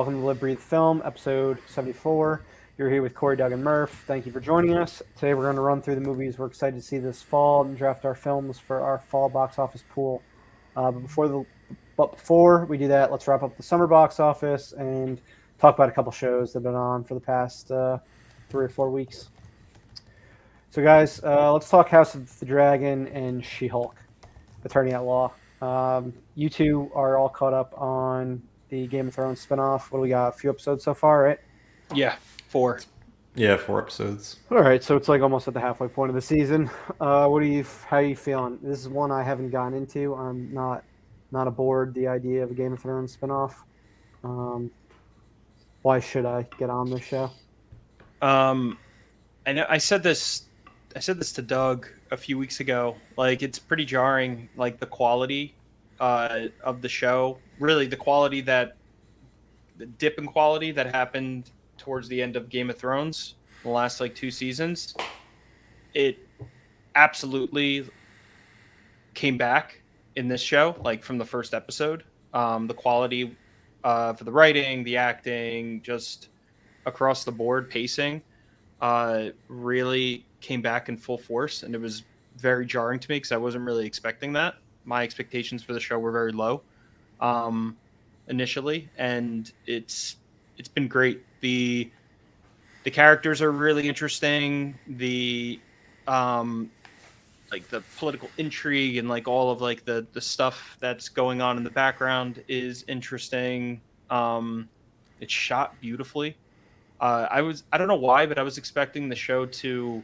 Welcome to Live Breathe Film, episode 74. You're here with Corey, Doug, and Murph. Thank you for joining us. Today we're going to run through the movies we're excited to see this fall and draft our films for our fall box office pool. But before we do that, let's wrap up the summer box office and talk about a couple shows that have been on for the past 3 or 4 weeks. So, guys, let's talk House of the Dragon and She-Hulk, Attorney at Law. You two are all caught up on the Game of Thrones spinoff. What do we got? A few episodes so far, right? Yeah, four. Yeah, 4 episodes. All right, so it's like almost at the halfway point of the season. How are you feeling? This is one I haven't gotten into. I'm not aboard the idea of a Game of Thrones spinoff. Um, why should I get on this show? Um, I know I said this. I said this to Doug a few weeks ago. Like, it's pretty jarring. Like, the quality of the show. Really, the dip in quality that happened towards the end of Game of Thrones, the last like 2 seasons. It absolutely came back in this show. Like from the first episode, the quality for the writing, the acting, just across the board pacing really came back in full force, and it was very jarring to me because I wasn't really expecting that. My expectations for the show were very low um, initially, and it's been great. The characters are really interesting. The um, like the political intrigue and like all of like the stuff that's going on in the background is interesting. It's shot beautifully. I don't know why, but I was expecting the show to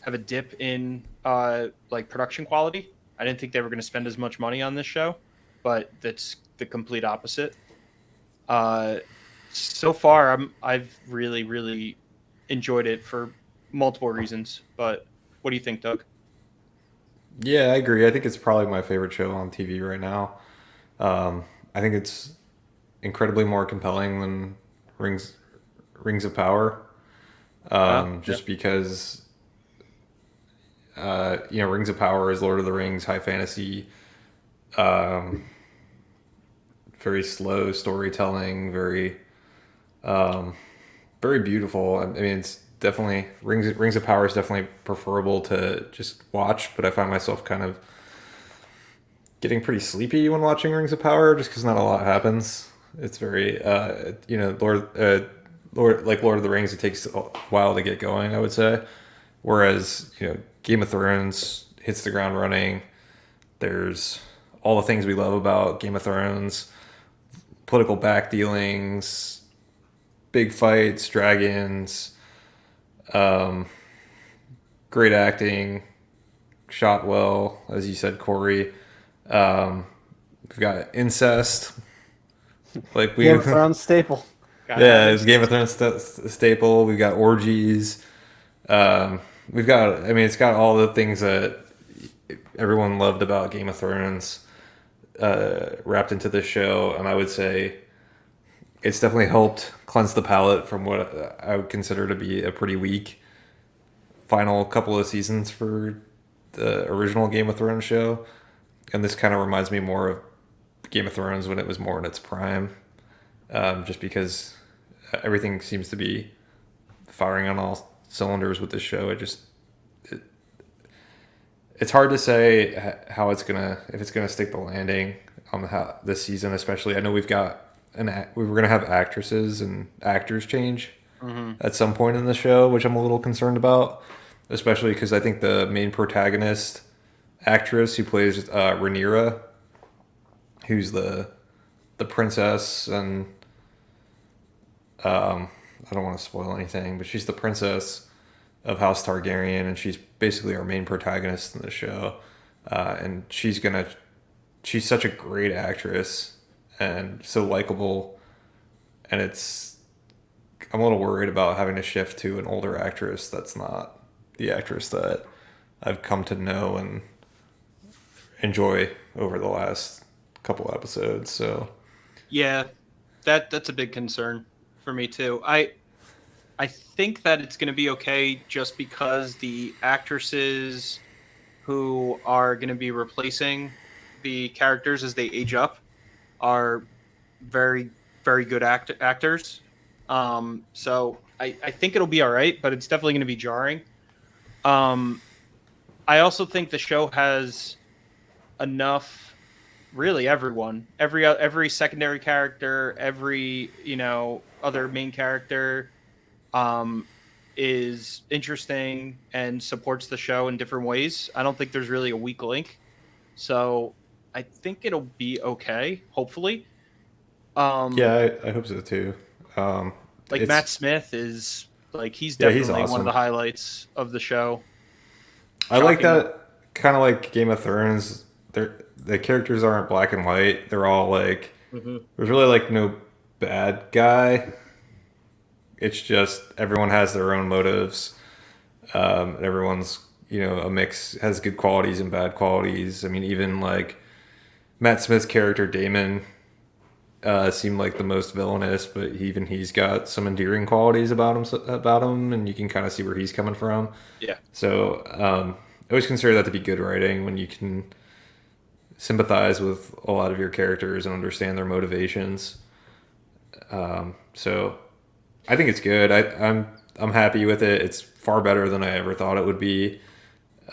have a dip in like production quality. I didn't think they were going to spend as much money on this show, but that's the complete opposite. Uh, so far, I've really enjoyed it for multiple reasons. But what do you think, Doug? Yeah, I agree. I think it's probably my favorite show on TV right now. Um, I think it's incredibly more compelling than Rings Rings of Power. Yeah. Just because Rings of Power is Lord of the Rings, high fantasy, um, very slow storytelling, very beautiful. I mean, it's definitely Rings of Power is definitely preferable to just watch, but I find myself kind of getting pretty sleepy when watching Rings of Power just because not a lot happens. It's very Lord of the Rings. It takes a while to get going, I would say. Whereas Game of Thrones hits the ground running. There's all the things we love about Game of Thrones: political backdealings, big fights, dragons, um, great acting, shot well, as you said, Corey. We've got incest, like we, Game of Thrones staple. Gotta have yeah, it. it's Game of Thrones staple. We've got orgies. We've got, I mean, it's got all the things that everyone loved about Game of Thrones wrapped into this show, and I would say it's definitely helped cleanse the palate from what I would consider to be a pretty weak final couple of seasons for the original Game of Thrones show. And this kind of reminds me more of Game of Thrones when it was more in its prime, just because everything seems to be firing on all cylinders with this show. It, it's hard to say how it's gonna if it's gonna stick the landing on this season, especially. I know we were gonna have actresses and actors change Hmm. at some point in the show, which I'm a little concerned about, especially because I think the main protagonist actress who plays Rhaenyra, who's the princess, and I don't want to spoil anything, but she's the princess of House Targaryen, and she's basically our main protagonist in the show. And she's such a great actress and so likable, and I'm a little worried about having to shift to an older actress that's not the actress that I've come to know and enjoy over the last couple episodes. So Yeah, that's a big concern for me too. I think that it's going to be okay just because the actresses who are going to be replacing the characters as they age up are very very good actors. So I think it'll be all right, but it's definitely going to be jarring. I also think the show has enough. Really, every secondary character, every other main character, um, is interesting and supports the show in different ways. I don't think there's really a weak link, so I think it'll be okay. Hopefully, Yeah, I hope so too. like It's Matt Smith is like he's yeah, he's definitely one of awesome. the highlights of the show. I like Shocking. that kind of like Game of Thrones. The characters aren't black and white. They're all like Mm-hmm. there's really like no bad guy. It's just everyone has their own motives. And everyone's a mix has good qualities and bad qualities. I mean, even like Matt Smith's character Damon seemed like the most villainous, but even he's got some endearing qualities about him, and you can kind of see where he's coming from. Yeah. So I always consider that to be good writing when you can sympathize with a lot of your characters and understand their motivations. So I think it's good. I'm happy with it. It's far better than I ever thought it would be.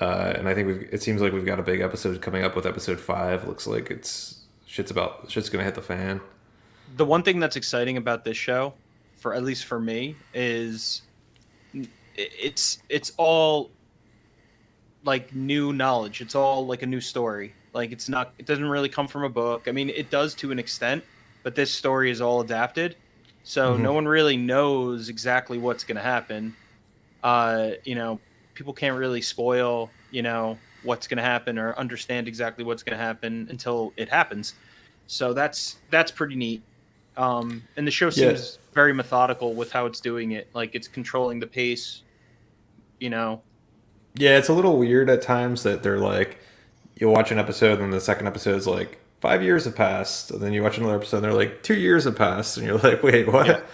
And I think it seems like we've got a big episode coming up with episode 5. Looks like shit's gonna hit the fan. The one thing that's exciting about this show, for at least for me, is it's all like new knowledge. It's all like a new story. Like it doesn't really come from a book. I mean, it does to an extent, but this story is all adapted. So Mm-hmm. no one really knows exactly what's going to happen. People can't really spoil, what's going to happen or understand exactly what's going to happen until it happens. So that's pretty neat. And the show Yeah, seems very methodical with how it's doing it. Like it's controlling the pace, you know. yeah. It's a little weird at times that they're like, you'll watch an episode and the second episode is like 5 years have passed, and then you watch another episode and they're like 2 years have passed, and you're like, wait, Yeah. what?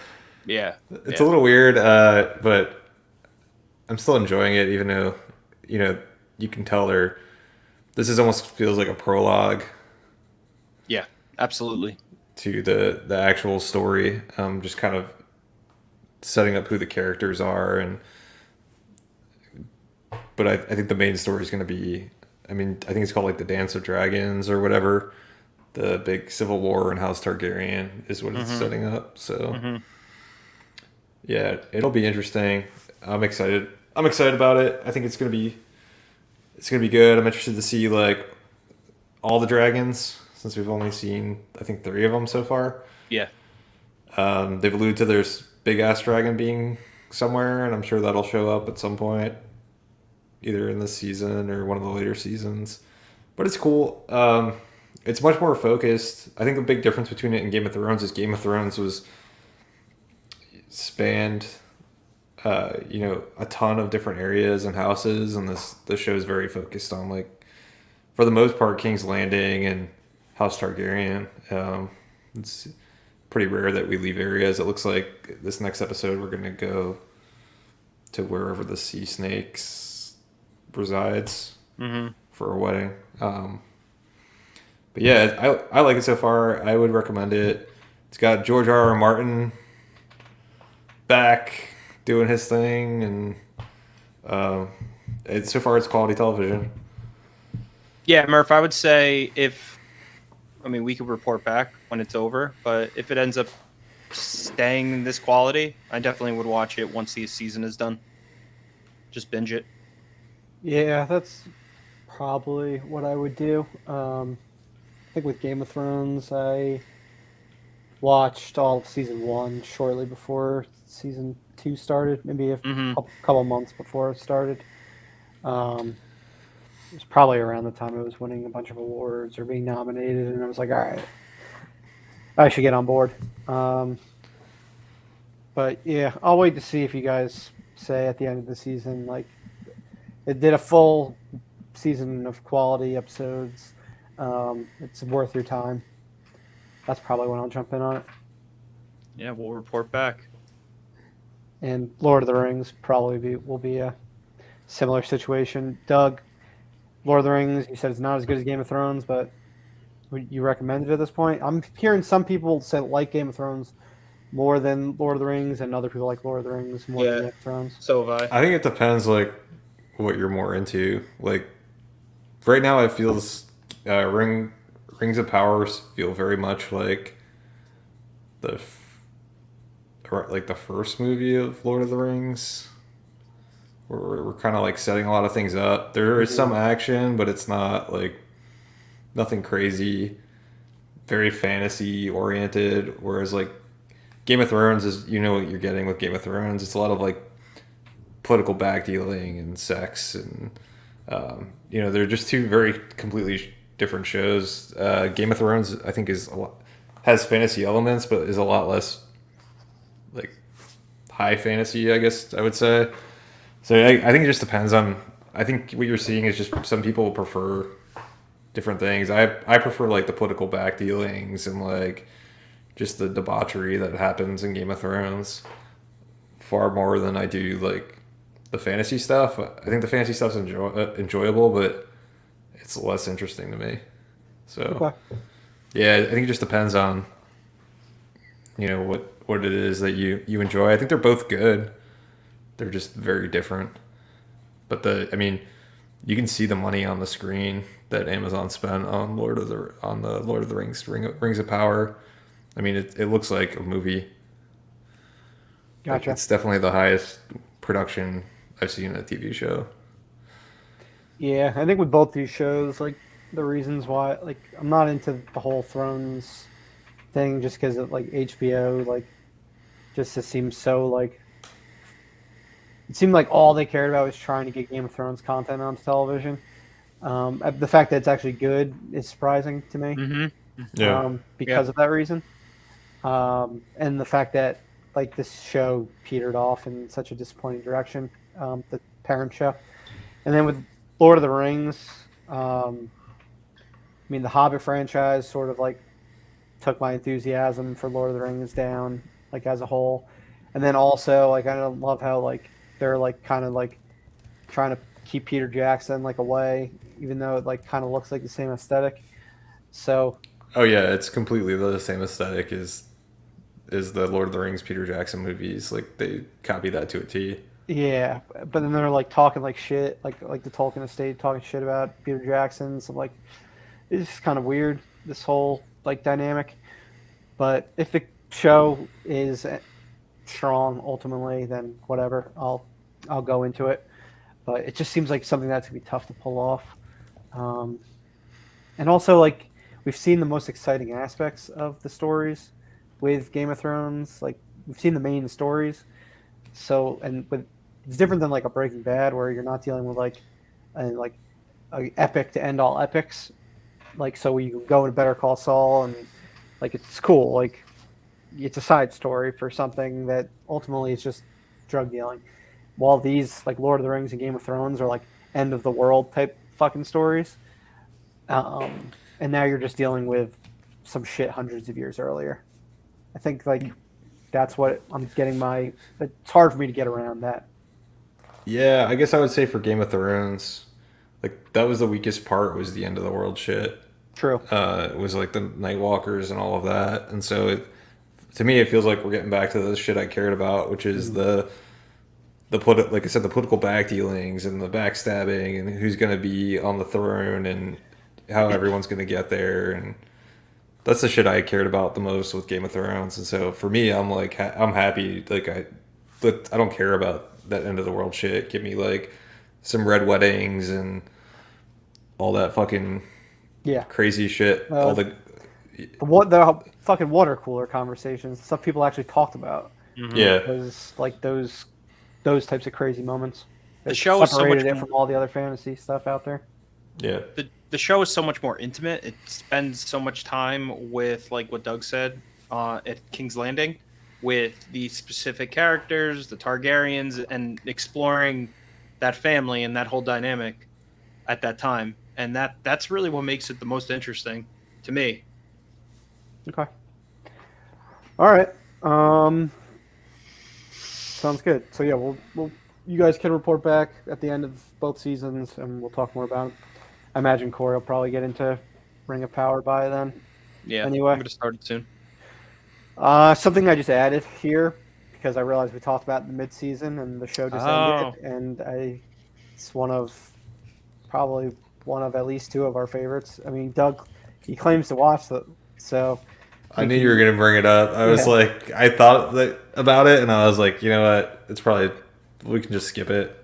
Yeah. It's a Yeah. little weird, but I'm still enjoying it, even though you can tell this is almost feels like a prologue Yeah. Absolutely. to the actual story. Just kind of setting up who the characters are, but I think the main story is going to be. I mean, I think it's called like the Dance of Dragons or whatever. The big civil war in House Targaryen is what it's setting up. So yeah, it'll be interesting. I'm excited. I'm excited about it. I think it's gonna be good. I'm interested to see like all the dragons since we've only seen I think 3 of them so far. Yeah. They've alluded to there's big ass dragon being somewhere, and I'm sure that'll show up at some point, either in this season or one of the later seasons. But it's cool. It's much more focused. I think the big difference between it and Game of Thrones is Game of Thrones was spanned, a ton of different areas and houses, and this show is very focused on like, for the most part, King's Landing and House Targaryen. It's pretty rare that we leave areas. It looks like this next episode we're gonna go to wherever the sea snakes resides for a wedding. But yeah, I like it so far. I would recommend it. It's got George R. R. Martin back doing his thing, and so far it's quality television. Yeah, Murph, I would say we could report back when it's over, but if it ends up staying in this quality, I definitely would watch it once the season is done. Just binge it. Yeah, that's probably what I would do. I think with Game of Thrones, I watched all of season 1 shortly before season 2 started, maybe a couple months before it started. It was probably around the time it was winning a bunch of awards or being nominated, and I was like, all right, I should get on board. But yeah, I'll wait to see if you guys say at the end of the season, like, it did a full season of quality episodes. It's worth your time. That's probably when I'll jump in on it. Yeah, we'll report back. And Lord of the Rings will be a similar situation. Doug, Lord of the Rings, you said it's not as good as Game of Thrones, but Would you recommend it at this point? I'm hearing some people say like Game of Thrones more than Lord of the Rings, and other people like Lord of the Rings more than Yeah. Game of Thrones. So have I. I think it depends, like, what you're more into. Like, right now, it feels Rings of Powers feel very much like the first movie of Lord of the Rings. We're kind of like setting a lot of things up. There is some action, but it's not like nothing crazy. Very fantasy oriented. Whereas like Game of Thrones is, you know what you're getting with Game of Thrones. It's a lot of like political backdealing and sex, and they're just two very completely different shows. Game of Thrones, I think, has fantasy elements, but is a lot less like high fantasy, I guess I would say. So I think it just depends on. I think what you're seeing is just some people prefer different things. I prefer like the political backdealings and like just the debauchery that happens in Game of Thrones far more than I do like the fantasy stuff. I think the fantasy stuff's enjoyable, but it's less interesting to me. So Okay. yeah, I think it just depends on what it is that you enjoy. I think they're both good. They're just very different. But you can see the money on the screen that Amazon spent on the Lord of the Rings Rings of Power. I mean, it looks like a movie. Like, Gotcha. it's definitely the highest production I've seen in a TV show. Yeah, I think with both these shows, like the reasons why, like I'm not into the whole Thrones thing, just because of like HBO, like just it seems so like it seemed like all they cared about was trying to get Game of Thrones content onto television. The fact that it's actually good is surprising to me. Mm-hmm. Because of that reason, and the fact that like this show petered off in such a disappointing direction, the parent show, and then with Lord of the Rings, the Hobbit franchise sort of like took my enthusiasm for Lord of the Rings down, like as a whole, and then also like I don't love how like they're like kind of like trying to keep Peter Jackson like away, even though it like kind of looks like the same aesthetic. So Oh yeah, it's completely the same aesthetic as the Lord of the Rings Peter Jackson movies. Like they copy that to a T. yeah, but then they're like talking like shit, like the Tolkien estate talking shit about Peter Jackson. So like, it's just kind of weird, this whole like dynamic. But if the show is strong ultimately, then whatever, I'll go into it. But it just seems like something that's gonna be tough to pull off. Um, and also like we've seen the most exciting aspects of the stories with Game of Thrones. Like we've seen the main stories. So and with it's different than like a Breaking Bad where you're not dealing with like a epic to end all epics. Like so you go into Better Call Saul and like it's cool. Like it's a side story for something that ultimately is just drug dealing. While these like Lord of the Rings and Game of Thrones are like end of the world type fucking stories. And now you're just dealing with some shit hundreds of years earlier. I think like that's what I'm getting my. It's hard for me to get around that. Yeah, I guess I would say for Game of Thrones, like that was the weakest part was the end of the world shit. True. It was like the Night Walkers and all of that, and so to me it feels like we're getting back to the shit I cared about, which is like I said, the political backdealings and the backstabbing and who's going to be on the throne and how everyone's going to get there, and that's the shit I cared about the most with Game of Thrones. And so for me, I'm like I'm happy. But I don't care about that end of the world shit. Give me like some red weddings and all that fucking Yeah. crazy shit. All the The fucking water cooler conversations, stuff people actually talked about. yeah. Was like those types of crazy moments. The It show is so much separated it more, from all the other fantasy stuff out there. Yeah. the show is so much more intimate. It spends so much time with like what Doug said at King's Landing, with the specific characters, the Targaryens, and exploring that family and that whole dynamic at that time. And that's really what makes it the most interesting to me. Okay. All right. Sounds good. So yeah, we'll you guys can report back at the end of both seasons, and we'll talk more about it. I imagine Corey will probably get into Ring of Power by then. Yeah, Anyway. I'm gonna start it soon. Something I just added here because I realized we talked about the mid-season and the show just ended, and it's probably one of at least two of our favorites. I mean, Doug, he claims to watch it, so I knew you were gonna bring it up. I was Yeah. like, I thought about it, and I was like, you know what? It's probably we can just skip it,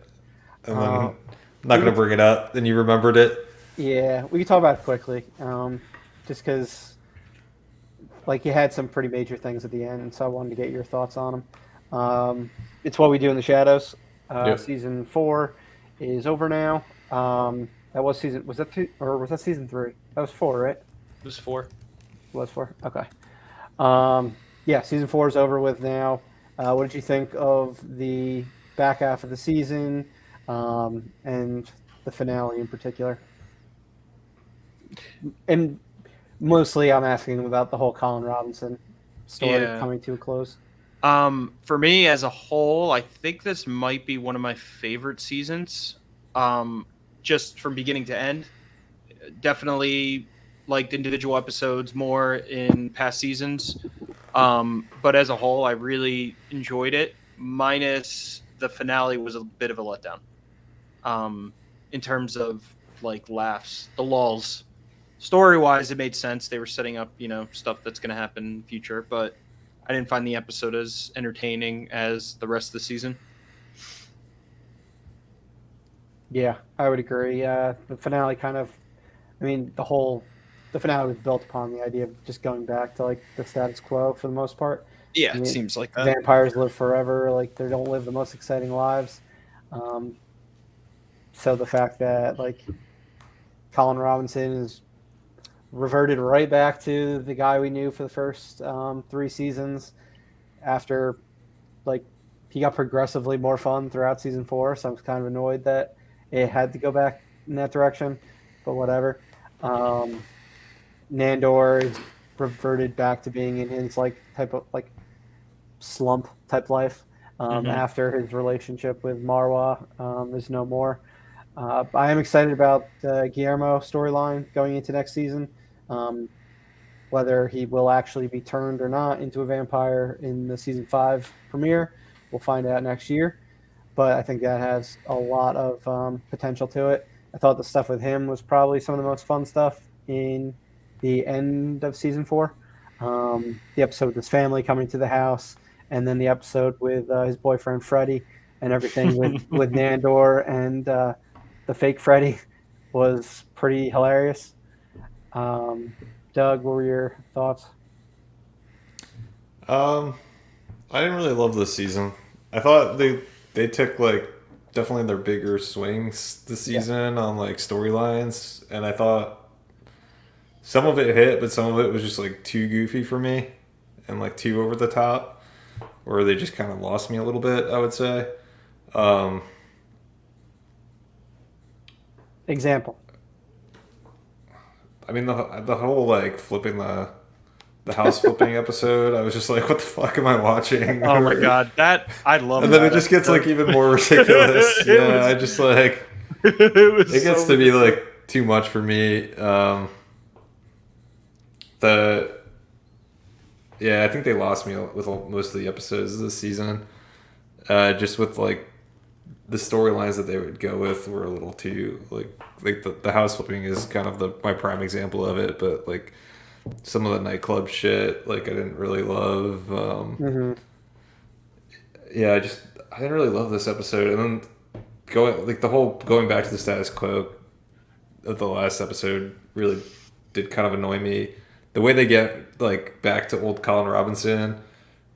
and then I'm not gonna bring it up. Then you remembered it. Yeah, we can talk about it quickly, just because like you had some pretty major things at the end, so I wanted to get your thoughts on them. It's What We Do in the Shadows. Yep. Season 4 is over now. That was season 3? That was 4, right? It was 4. It was 4. Okay. Yeah, season 4 is over with now. What did you think of the back half of the season, and the finale in particular? And mostly, I'm asking about the whole Colin Robinson story coming to a close. For me as a whole, I think this might be one of my favorite seasons. Just from beginning to end. Definitely liked individual episodes more in past seasons. But as a whole, I really enjoyed it. Minus the finale was a bit of a letdown. In terms of like laughs, the lulls. Story wise, it made sense. They were setting up, stuff that's going to happen in the future, but I didn't find the episode as entertaining as the rest of the season. Yeah, I would agree. The finale the finale was built upon the idea of just going back to like the status quo for the most part. Yeah, I mean, it seems like that. Vampires live forever. Like they don't live the most exciting lives. So the fact that like Colin Robinson is reverted right back to the guy we knew for the first 3 seasons after like he got progressively more fun throughout season 4, so I was kind of annoyed that it had to go back in that direction, but whatever. Nandor is reverted back to being in his like type of like slump type life after his relationship with Marwa is no more. I am excited about the Guillermo storyline going into next season. Whether he will actually be turned or not into a vampire in the season 5 premiere, we'll find out next year. But I think that has a lot of potential to it. I thought the stuff with him was probably some of the most fun stuff in the end of season 4. The episode with his family coming to the house, and then the episode with his boyfriend Freddie, and everything with Nandor and the fake Freddie was pretty hilarious. Doug, what were your thoughts? I didn't really love this season. I thought they took like definitely their bigger swings this season on like storylines, and I thought some of it hit, but some of it was just like too goofy for me and like too over the top, or they just kind of lost me a little bit, I would say. Example. I mean the whole like flipping the house flipping episode, I was just like, what the fuck am I watching? Oh my god, that I love. And then it just gets like even more ridiculous. I just like it gets to be like too much for me. I think they lost me with most of the episodes this season. Just with like the storylines that they would go with were a little too like the house flipping is kind of my prime example of it, but like some of the nightclub shit like I didn't really love. I didn't really love this episode, and then going back to the status quo of the last episode really did kind of annoy me. The way they get like back to old Colin Robinson,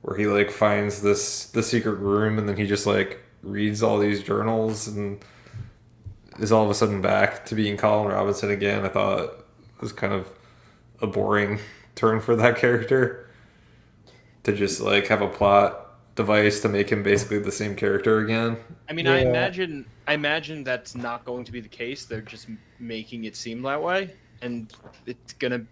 where he like finds the secret room, and then he just like reads all these journals and is all of a sudden back to being Colin Robinson again. I thought it was kind of a boring turn for that character to just like have a plot device to make him basically the same character again. I mean, I imagine that's not going to be the case. They're just making it seem that way, and it's gonna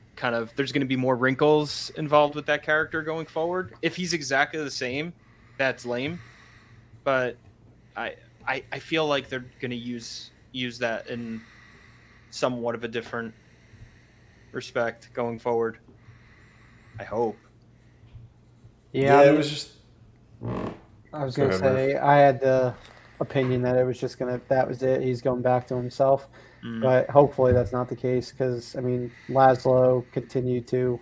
there's gonna be more wrinkles involved with that character going forward. If he's exactly the same, that's lame. But I feel like they're gonna use that in somewhat of a different respect going forward. I hope. Yeah, I it mean, was just. I was Go gonna ahead, Murph. say I had the opinion that it was just that was it. He's going back to himself, Mm, but hopefully that's not the case because I mean Laszlo continued to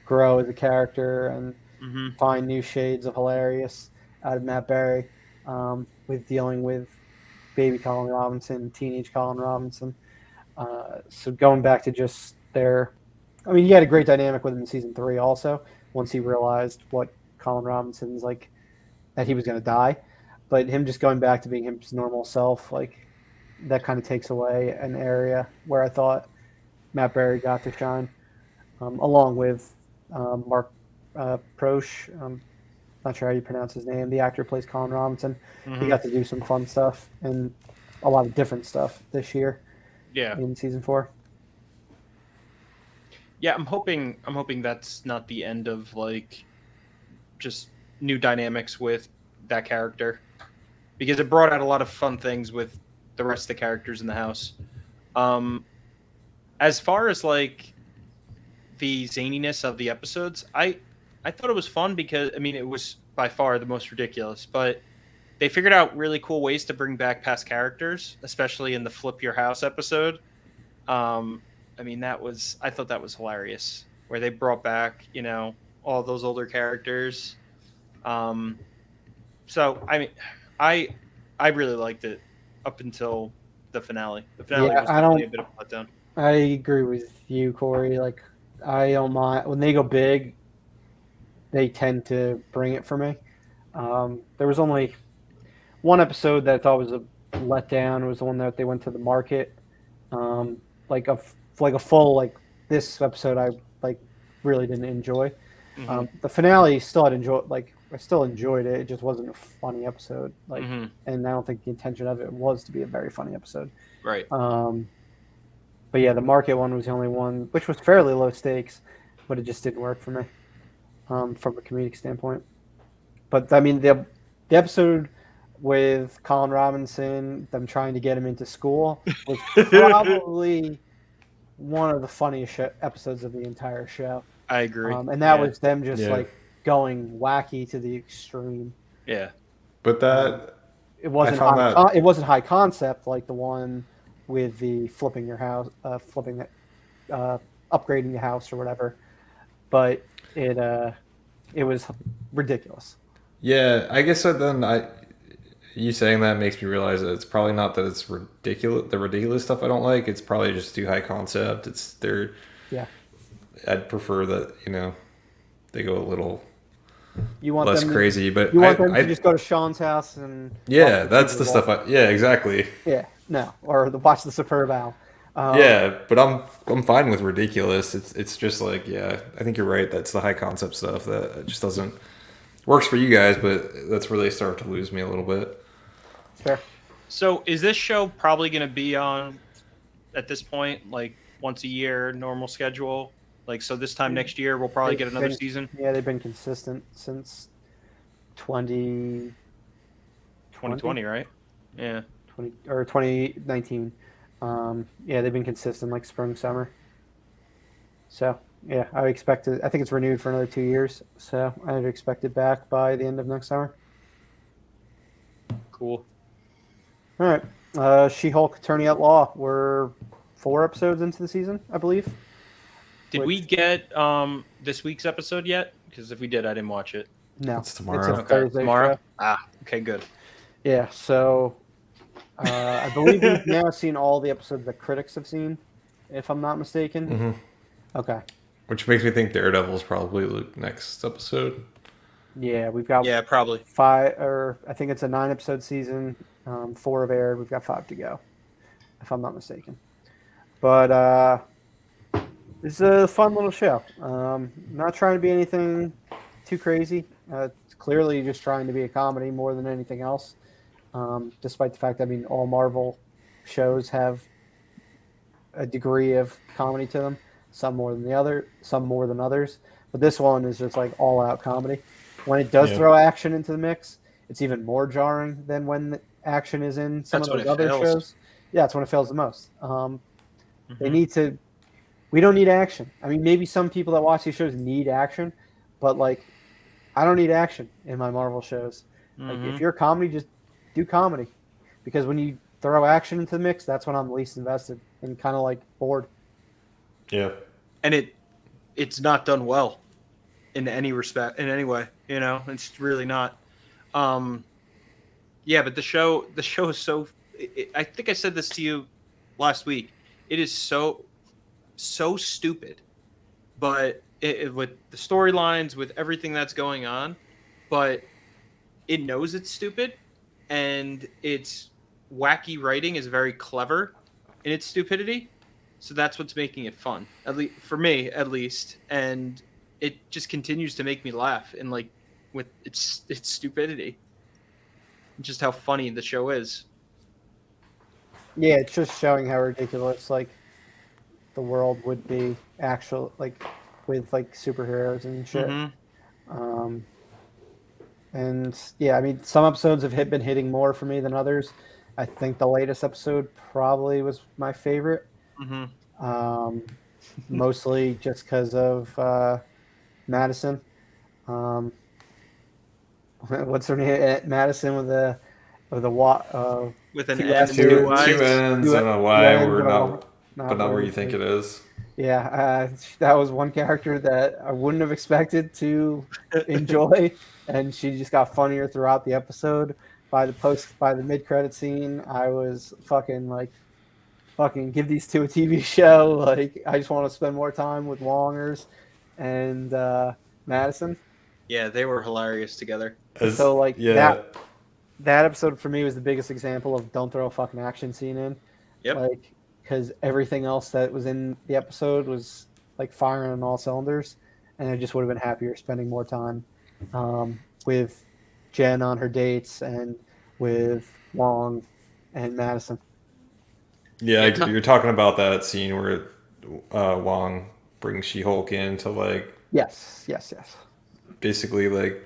grow as a character and hmm find new shades of hilarious out of Matt Berry with dealing with baby Colin Robinson, teenage Colin Robinson. So going back to just their, I mean, he had a great dynamic with him in season 3 also once he realized what Colin Robinson's like that he was going to die, but him just going back to being his normal self, like that kind of takes away an area where I thought Matt Berry got to shine, along with Mark Prosh. Not sure how you pronounce his name. The actor who plays Colin Robinson. He hmm got to do some fun stuff and a lot of different stuff this year Yeah. in season 4. Yeah, I'm hoping that's not the end of like just new dynamics with that character because it brought out a lot of fun things with the rest of the characters in the house. Um, as far as like the zaniness of the episodes, I thought it was fun because I mean it was by far the most ridiculous, but they figured out really cool ways to bring back past characters, especially in the flip your house episode. Um, I mean I thought that was hilarious where they brought back all those older characters. Um, so I mean I I really liked it up until the finale. The finale Yeah, was definitely a bit of a letdown. I agree with you, Corey. Like, I don't mind when they go big, they tend to bring it for me. There was only one episode that I thought was a letdown. It was the one that they went to the market. Um, like a full like this episode, I like really didn't enjoy. hmm The finale still had enjoyed. Like I still enjoyed it. It just wasn't a funny episode. Like, hmm and I don't think the intention of it was to be a very funny episode. Right. Um, but yeah, the market one was the only one, which was fairly low stakes, but it just didn't work for me from a comedic standpoint. But I mean, the episode with Colin Robinson, them trying to get him into school, was probably one of the funniest episodes of the entire show. I agree. And that Yeah. was them just Yeah. like going wacky to the extreme. Yeah. But that It I wasn't found that it wasn't high concept like the one with the flipping your house, flipping it, upgrading the house or whatever. But it was ridiculous. yeah, I guess that then you saying that makes me realize that it's probably not that it's ridiculous. The ridiculous stuff I don't like. It's probably just too high concept. It's they're. Yeah. I'd prefer that they go a little You want less them to, crazy. But you want them I to just go to Sean's house and yeah, watch that's Super the Bowl. stuff. Yeah, exactly. Yeah, no, or watch the Superb Owl. Yeah, but I'm fine with ridiculous. It's just like I think you're right. That's the high concept stuff that just doesn't works for you guys, but that's where they start to lose me a little bit. Fair. So is this show probably going to be on at this point, like once a year, normal schedule? Like, so this time next year, we'll probably get another season? Yeah, they've been consistent since 2020 2020, right? Yeah. or 2019. Yeah, they've been consistent like spring, summer. So, yeah, I expect it. I think it's renewed for another 2 years. So, I'd expect it back by the end of next summer. Cool. All right. She-Hulk Attorney at Law. We're 4 episodes into the season, I believe. Did we get this week's episode yet? Because if we did, I didn't watch it. No. It's tomorrow. It's a Okay, Thursday tomorrow? show. Ah, okay, good. Yeah, so I believe we've now seen all the episodes that critics have seen, if I'm not mistaken. Mm-hmm. Okay. Which makes me think Daredevil's probably the next episode. Yeah, we've got Yeah, probably. 5, or I think it's a 9-episode season. 4 have aired. We've got 5 to go, if I'm not mistaken. But it's a fun little show. Not trying to be anything too crazy. It's clearly just trying to be a comedy more than anything else. Despite the fact that, I mean, all Marvel shows have a degree of comedy to them. Some more than others. But this one is just like all-out comedy. When it does throw action into the mix, it's even more jarring than when the action is in some That's of when those it other fails. shows. Yeah, that's when it fails the most. They need to We don't need action. I mean, maybe some people that watch these shows need action, but like, I don't need action in my Marvel shows. Like, if you're a comedy, just do comedy, because when you throw action into the mix, that's when I'm least invested and kind of like bored. Yeah. And it's not done well in any respect, in any way. You know, it's really not. Um, yeah, but the show is so. I think I said this to you last week. It is so stupid, but with the storylines, with everything that's going on, but it knows it's stupid, and its wacky writing is very clever in its stupidity. So that's what's making it fun, at least for me, at least. And it just continues to make me laugh, and like with its stupidity, just how funny the show is. Yeah, it's just showing how ridiculous like the world would be actual like with like superheroes and shit. Um, and yeah, I mean, some episodes have been hitting more for me than others. I think the latest episode probably was my favorite. Um, Mostly just because of Madison. Um, what's her name? Madison with a With an two N and S's, two Two Y's. ends and a two Y N's were and a not, but not where where you think it is. Yeah, that was one character that I wouldn't have expected to enjoy, and she just got funnier throughout the episode. By the mid credit scene, I was fucking like, fucking give these two a TV show. Like, I just want to spend more time with Wongers and Madison. Yeah, they were hilarious together. As, So like yeah, that episode for me was the biggest example of don't throw a fucking action scene in, Yep. like, because everything else that was in the episode was like firing on all cylinders, and I just would have been happier spending more time with Jen on her dates and with Wong and Madison. yeah, I Yeah, agree. You're talking about that scene where Wong brings She-Hulk in to like Yes. basically like,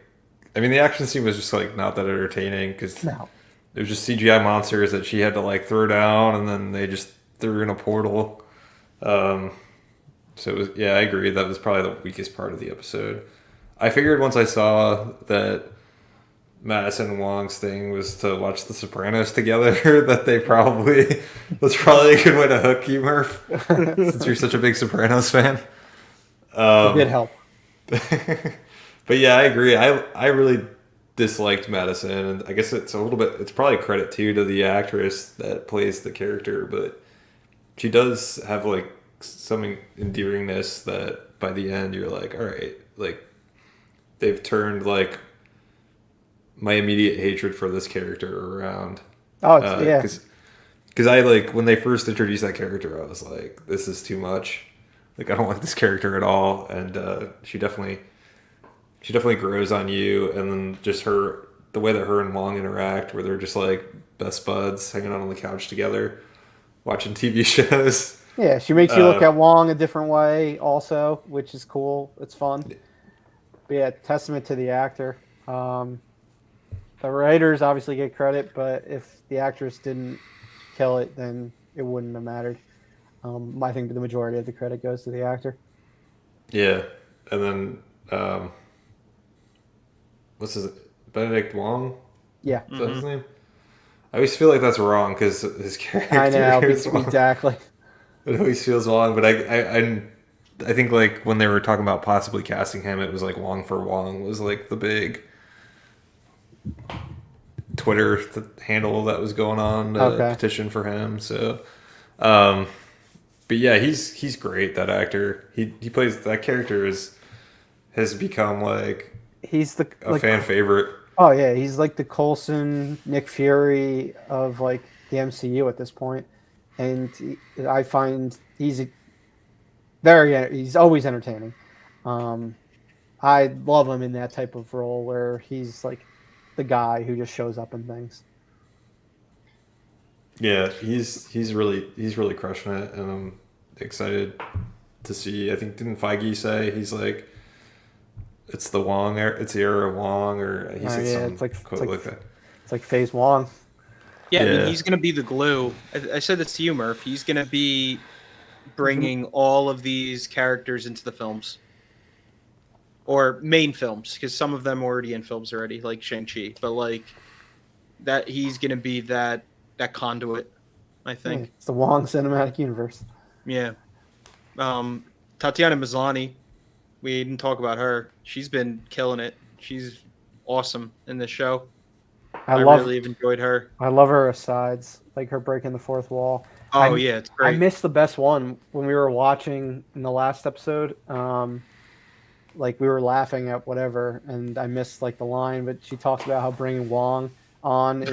I mean, the action scene was just like not that entertaining because No. it was just CGI monsters that she had to like throw down, and then they just threw her in a portal. Um, so it was, yeah, I agree. That was probably the weakest part of the episode. I figured once I saw that Madison and Wong's thing was to watch The Sopranos together, that they probably that's probably a good way to hook you, Murph, since you're such a big Sopranos fan. It did help. But yeah, I agree. I really disliked Madison, and I guess it's a little bit. It's probably credit too to the actress that plays the character, but she does have like some endearingness that by the end you're like, all right, like they've turned like my immediate hatred for this character around. Oh, yeah. Because I like when they first introduced that character, I was like, this is too much. Like I don't like this character at all, and she definitely grows on you, and then just the way that her and Wong interact, where they're just like best buds, hanging out on the couch together, watching TV shows. Yeah, she makes you look at Wong a different way, also, which is cool. It's fun. But yeah, testament to the actor. The writers obviously get credit, but if the actress didn't kill it, then it wouldn't have mattered. I think the majority of the credit goes to the actor. Yeah, and then what's his Benedict Wong? Yeah, Is that his name? I always feel like that's wrong because his character I know is Wong. exactly. It always feels wrong, but I think like when they were talking about possibly casting him, it was like Wong for Wong was like the big Twitter handle that was going on, petition for him. So, but yeah, he's great. That actor, he plays that character has become like He's a fan favorite. Oh yeah, he's like the Coulson, Nick Fury of like the MCU at this point, and I find he's always entertaining. I love him in that type of role where he's like the guy who just shows up in things. Yeah, he's really crushing it, and I'm excited to see. I think didn't Feige say he's like it's the Wong era, it's the era of Wong, or he said something like that. It's like Phase Wong. Yeah, I mean, he's going to be the glue. I said this to you, Murph. He's going to be bringing all of these characters into the films or main films, because some of them are already in films already, like Shang-Chi, but like that he's gonna be that conduit, I Yeah, think. it's the Wong cinematic universe. Yeah. Tatiana Maslany, we didn't talk about her. She's been killing it. She's awesome in this show. I I love really have enjoyed her. I love her asides, like her breaking the fourth wall. Oh yeah, it's I great. missed the best one when we were watching in the last episode. Like we were laughing at whatever, and I missed like the line, but she talks about how bringing Wong on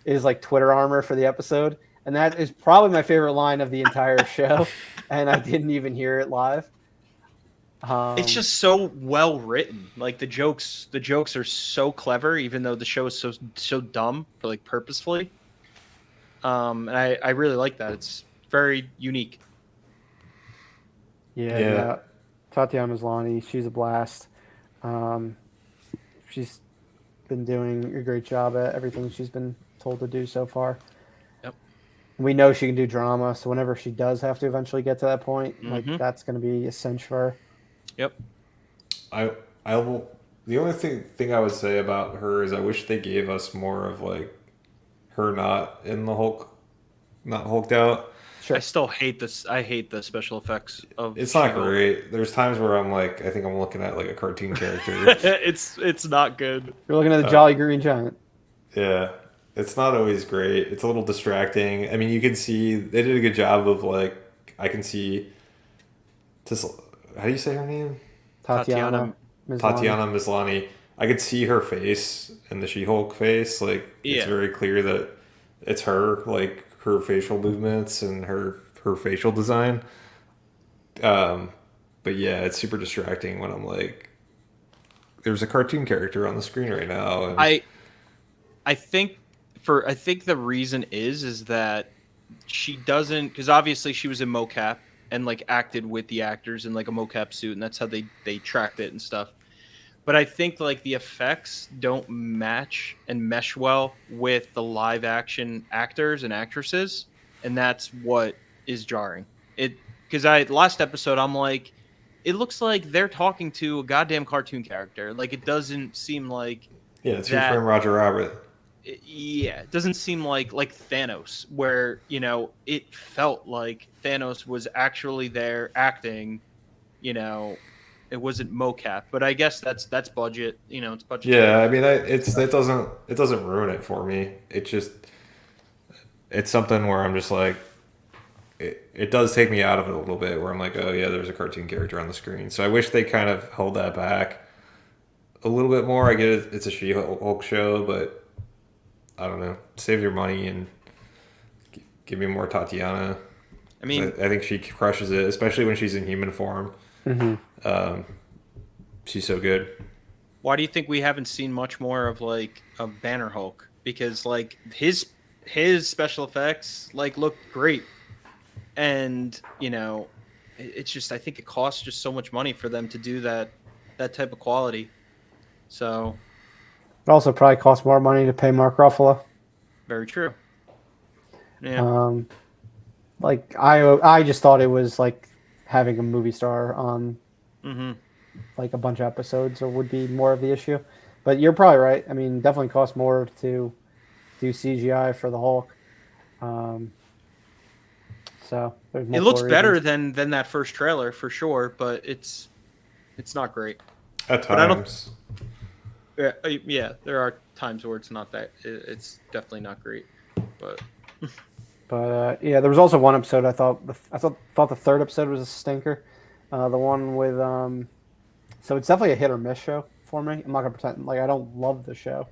is like Twitter armor for the episode, and that is probably my favorite line of the entire show, and I didn't even hear it live. It's just so well written. Like the jokes are so clever, even though the show is so dumb, but like purposefully. And I really like that. It's very unique. Yeah, Yeah. no, Tatiana Maslany, she's a blast. She's been doing a great job at everything she's been told to do so far. Yep. We know she can do drama, so whenever she does have to eventually get to that point, like Mhm. that's going to be essential for her. Yep. I will. The only thing I would say about her is I wish they gave us more of like her not in the Hulk, not hulked out. Sure. I still hate this. I hate the special effects of. It's not She-Hulk. great. There's times where I'm like, I think I'm looking at like a cartoon character. It's not good. You're looking at the Jolly Green Giant. Yeah, it's not always great. It's a little distracting. I mean, you can see they did a good job of like I can see. How do you say her name? Tatiana Maslany. Tatiana Maslany. I could see her face in the She-Hulk face. Like Yeah. it's very clear that it's her. Like her facial movements and her facial design. But yeah, it's super distracting when I'm like, there's a cartoon character on the screen right now. And I think the reason is that she doesn't, because obviously she was in mocap and like acted with the actors in like a mocap suit, and that's how they tracked it and stuff. But I think like the effects don't match and mesh well with the live action actors and actresses, and that's what is jarring. It because last episode I'm like, it looks like they're talking to a goddamn cartoon character. Like it doesn't seem like yeah, it's that. your friend Roger Rabbit. Yeah, it doesn't seem like Thanos, where it felt like Thanos was actually there acting. It wasn't mocap, but I guess that's budget. It's budget. Yeah, I mean, it doesn't ruin it for me. It's something where I'm just like, it does take me out of it a little bit. Where I'm like, oh yeah, there's a cartoon character on the screen. So I wish they kind of held that back a little bit more. I get it, it's a She-Hulk show, but I don't know. Save your money and give me more Tatiana. I mean, I think she crushes it, especially when she's in human form. Mm-hmm. She's so good. why do you think we haven't seen much more of Banner Hulk? Because like his special effects like look great, and it's just, I think it costs just so much money for them to do that type of quality. So It also probably costs more money to pay Mark Ruffalo. very true. Yeah. Like I just thought it was like having a movie star on Mm-hmm. like a bunch of episodes or would be more of the issue. But you're probably right. I mean, definitely costs more to do CGI for the Hulk. So there's It looks multiple better reasons. than that first trailer for sure, but it's not great. At But I don't- times. Yeah, there are times where it's not that. It's definitely not great, but But yeah, there was also one episode I thought the third episode was a stinker. The one with so it's definitely a hit or miss show for me. I'm not gonna pretend like I don't love the show.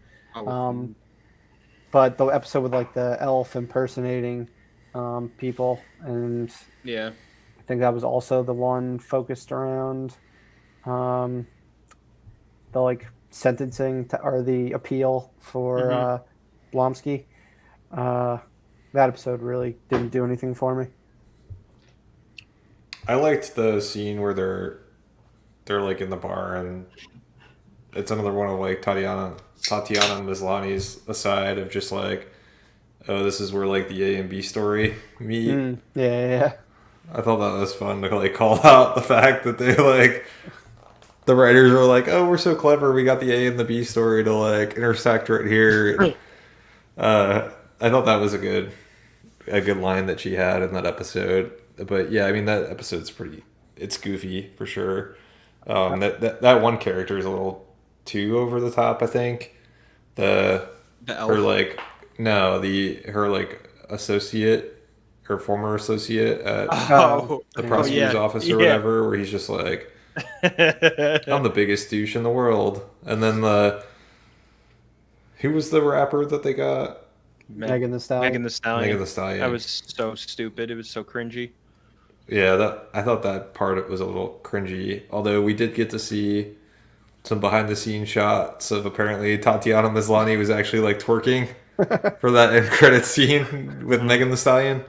But the episode with like the elf impersonating people, and yeah, I think that was also the one focused around the like sentencing or the appeal for Blonsky. That episode really didn't do anything for me. I liked the scene where they're like in the bar, and it's another one of like Tatiana Maslany's aside of just like, oh, this is where like the A and B story meet. Yeah. I thought that was fun to like call out the fact that they like the writers were like, "Oh, we're so clever. We got the A and the B story to like intersect right here." I thought that was a good line that she had in that episode. But yeah, I mean that episode's it's goofy for sure. That one character is a little too over the top, I think. The The her elf. like no the her like associate her former associate at Oh, the Oh, prosecutor's yeah. office or Yeah. whatever, where he's just like, I'm the biggest douche in the world. And then who was the rapper that they got? Megan Thee Stallion. Megan Thee Stallion. Megan Thee Stallion. That was so stupid. It was so cringy. Yeah, that I thought that part was a little cringy. Although we did get to see some behind the scenes shots of apparently Tatiana Maslany was actually like twerking for that end credit scene with Megan Thee Stallion.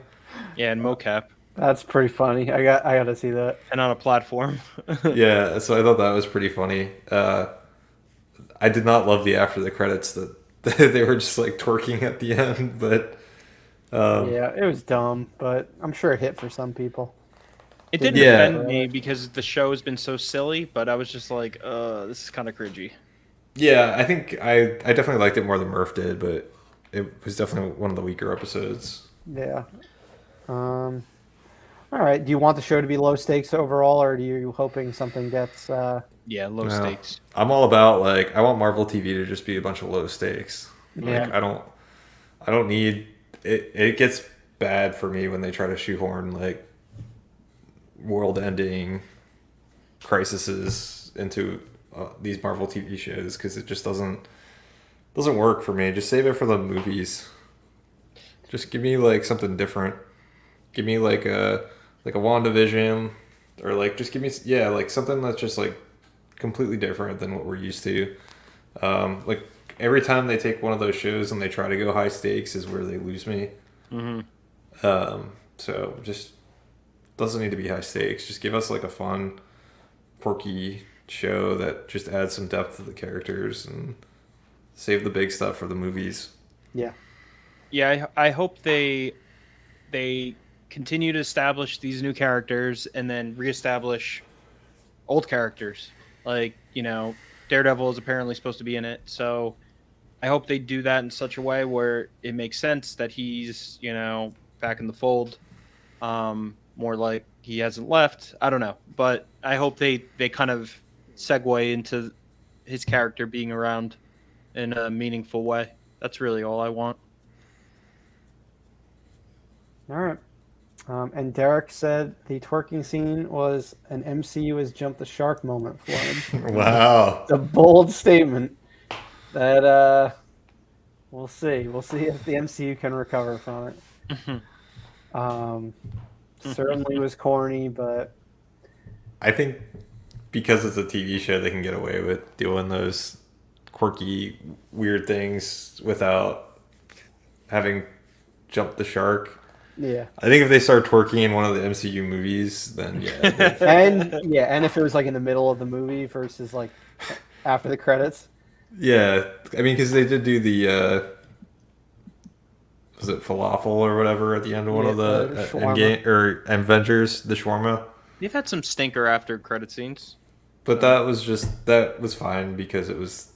Yeah, and mocap That's pretty funny. I got to see that. and on a platform. Yeah, so I thought that was pretty funny. I did not love the after the credits that they were just like twerking at the end, but Yeah, it was dumb, but I'm sure it hit for some people. It didn't Yeah. offend me because the show has been so silly, but I was just like, this is kind of cringy. yeah, I think I definitely liked it more than Murph did, but it was definitely one of the weaker episodes. Yeah. All right. Do you want the show to be low stakes overall, or are you hoping something gets? Yeah, low No. stakes. I'm all about like I want Marvel TV to just be a bunch of low stakes. Yeah. Like I don't need it. It gets bad for me when they try to shoehorn like world-ending crises into these Marvel TV shows because it just doesn't work for me. Just save it for the movies. Just give me like something different. Give me like a WandaVision, or like just give me like something that's just like completely different than what we're used to. Like every time they take one of those shows and they try to go high stakes is where they lose me. So just doesn't need to be high stakes. Just give us like a fun, quirky show that just adds some depth to the characters and save the big stuff for the movies. Yeah. Yeah, I hope they continue to establish these new characters and then reestablish old characters. Like, Daredevil is apparently supposed to be in it, so I hope they do that in such a way where it makes sense that he's, back in the fold. More like he hasn't left. I don't know, but I hope they kind of segue into his character being around in a meaningful way. That's really all I want. All right. And Derek said the twerking scene was an MCU has jumped the shark moment for him. Wow. It's a bold statement that we'll see. We'll see if the MCU can recover from it. Certainly was corny, but I think because it's a TV show, they can get away with doing those quirky, weird things without having jumped the shark. yeah. I think if they start twerking in one of the MCU movies, then yeah. And if it was like in the middle of the movie versus like after the credits. Yeah. I mean, because they did do the, was it falafel or whatever at the end of one of the shawarma. Endgame, or Avengers, the shawarma. You've had some stinker after credit scenes. But that was fine because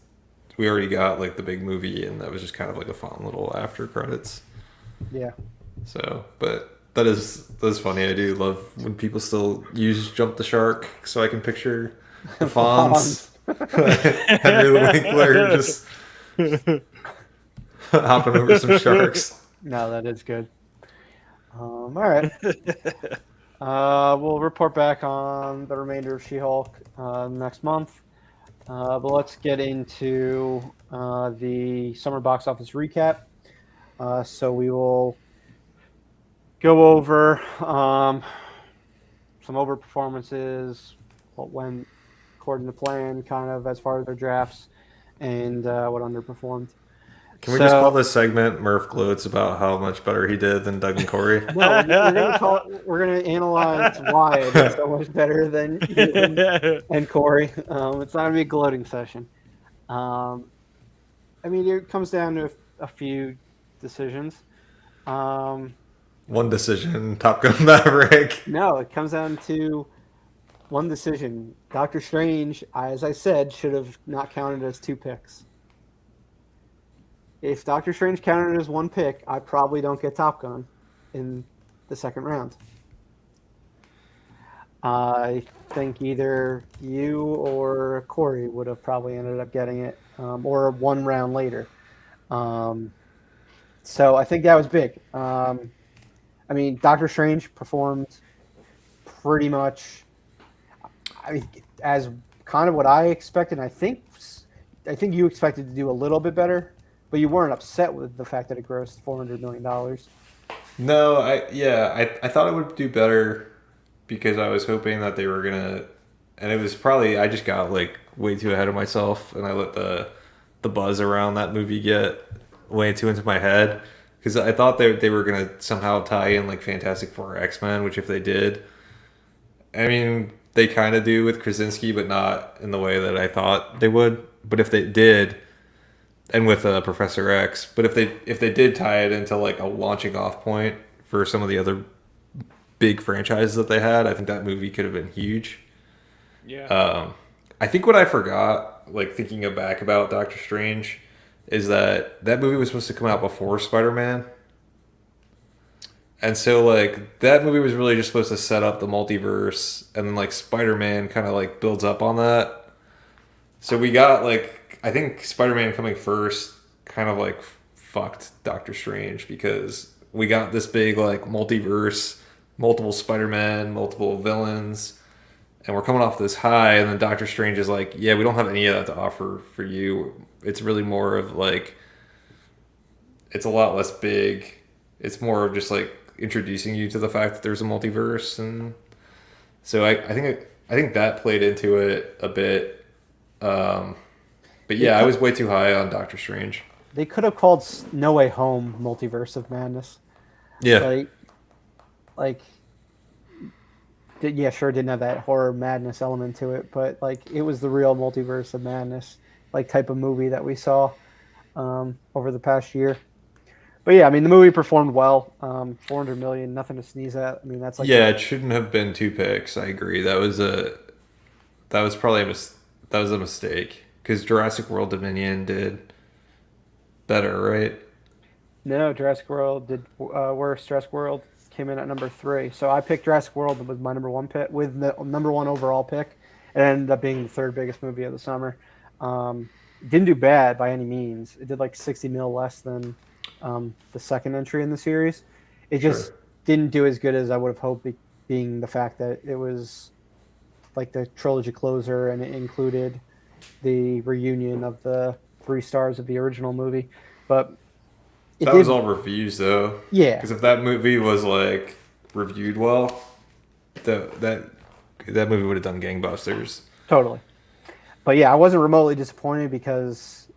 we already got like the big movie, and that was just kind of like a fun little after credits. Yeah. So, but that's funny. I do love when people still use Jump the Shark, so I can picture the Fonz, Henry the Winkler, just hopping over some sharks. No, that is good. All right. We'll report back on the remainder of She-Hulk next month. But let's get into the summer box office recap. So we will go over some over performances, what went according to plan, kind of as far as their drafts, and what underperformed. Can we just call this segment Murph gloats about how much better he did than Doug and Corey? No, we're gonna analyze why it is so much better than you and Corey. It's not gonna be a gloating session. I mean, it comes down to a few decisions. One decision, Top Gun Maverick. No, it comes down to one decision. Doctor Strange, as I said, should have not counted as 2 picks. If Doctor Strange counted as 1 pick, I probably don't get Top Gun in the second round. I think either you or Corey would have probably ended up getting it, or 1 round later. So I think that was big. I mean, Doctor Strange performed pretty much, as kind of what I expected. I think you expected to do a little bit better, but you weren't upset with the fact that it grossed $400 million. No, I thought it would do better because I was hoping that they were gonna, and it was probably I just got like way too ahead of myself, and I let the buzz around that movie get way too into my head because I thought they were gonna somehow tie in like Fantastic Four or X-Men, which if they did, I mean they kind of do with Krasinski, but not in the way that I thought they would. But if they did, and with Professor X, but if they did tie it into like a launching off point for some of the other big franchises that they had, I think that movie could have been huge. Yeah. I think what I forgot, like thinking back about Doctor Strange, is that movie was supposed to come out before Spider-Man. And so like that movie was really just supposed to set up the multiverse, and then like Spider-Man kind of like builds up on that. So we got like I think Spider-Man coming first kind of like fucked Doctor Strange because we got this big like multiverse, multiple Spider-Man, multiple villains, and we're coming off this high, and then Doctor Strange is like, yeah, we don't have any of that to offer for you. It's really more of like, it's a lot less big. It's more of just like introducing you to the fact that there's a multiverse, and so I think that played into it a bit. But yeah, I was way too high on Doctor Strange. They could have called No Way Home Multiverse of Madness. Yeah. Yeah, sure, didn't have that horror madness element to it, but like it was the real multiverse of madness, like type of movie that we saw over the past year. But yeah, I mean the movie performed well. 400 million, nothing to sneeze at. I mean that's like Yeah, it shouldn't have been 2 picks. I agree. That was probably that was a mistake because Jurassic World Dominion did better, right? no, Jurassic World did worse. Jurassic World came in at number 3, so I picked Jurassic World with my number 1 pick, with the number 1 overall pick. It ended up being the 3rd biggest movie of the summer. Didn't do bad by any means. It did like 60 mil less than the second entry in the series. It just didn't do as good as I would have hoped, being the fact that it was like the trilogy closer and it included the reunion of the 3 stars of the original movie. But That was all reviews though. Yeah. Because if that movie was like reviewed well, that movie would have done gangbusters. Totally. But yeah, I wasn't remotely disappointed because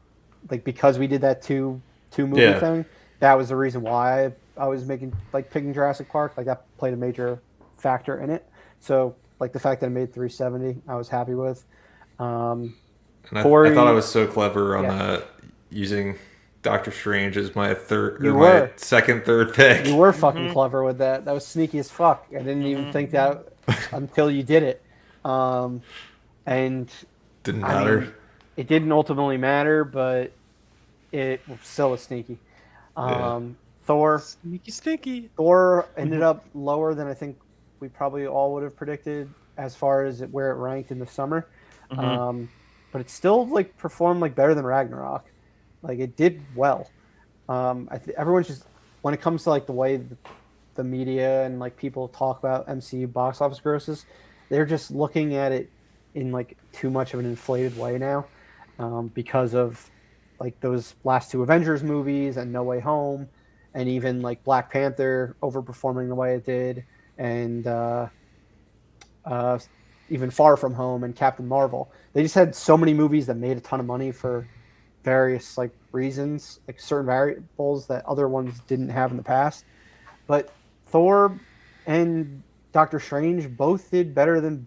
we did that two movie thing. That was the reason why I was picking Jurassic Park. Like that played a major factor in it. So like the fact that I made 370, I was happy with. And I thought I was so clever on that, using Doctor Strange as my second, third pick. You were fucking clever with that. That was sneaky as fuck. I didn't even think that until you did it. And didn't matter. I mean, it didn't ultimately matter, but it still was sneaky. Thor, Sneaky. Thor ended up lower than I think we probably all would have predicted as far as where it ranked in the summer. But it still like performed like better than Ragnarok. Like it did well. Everyone's just, when it comes to like the way the media and like people talk about MCU box office grosses, they're just looking at it in like too much of an inflated way now, because of like those last 2 Avengers movies and No Way Home, and even like Black Panther overperforming the way it did, and even Far From Home and Captain Marvel. They just had so many movies that made a ton of money for various like reasons, like certain variables that other ones didn't have in the past. But Thor and Doctor Strange both did better than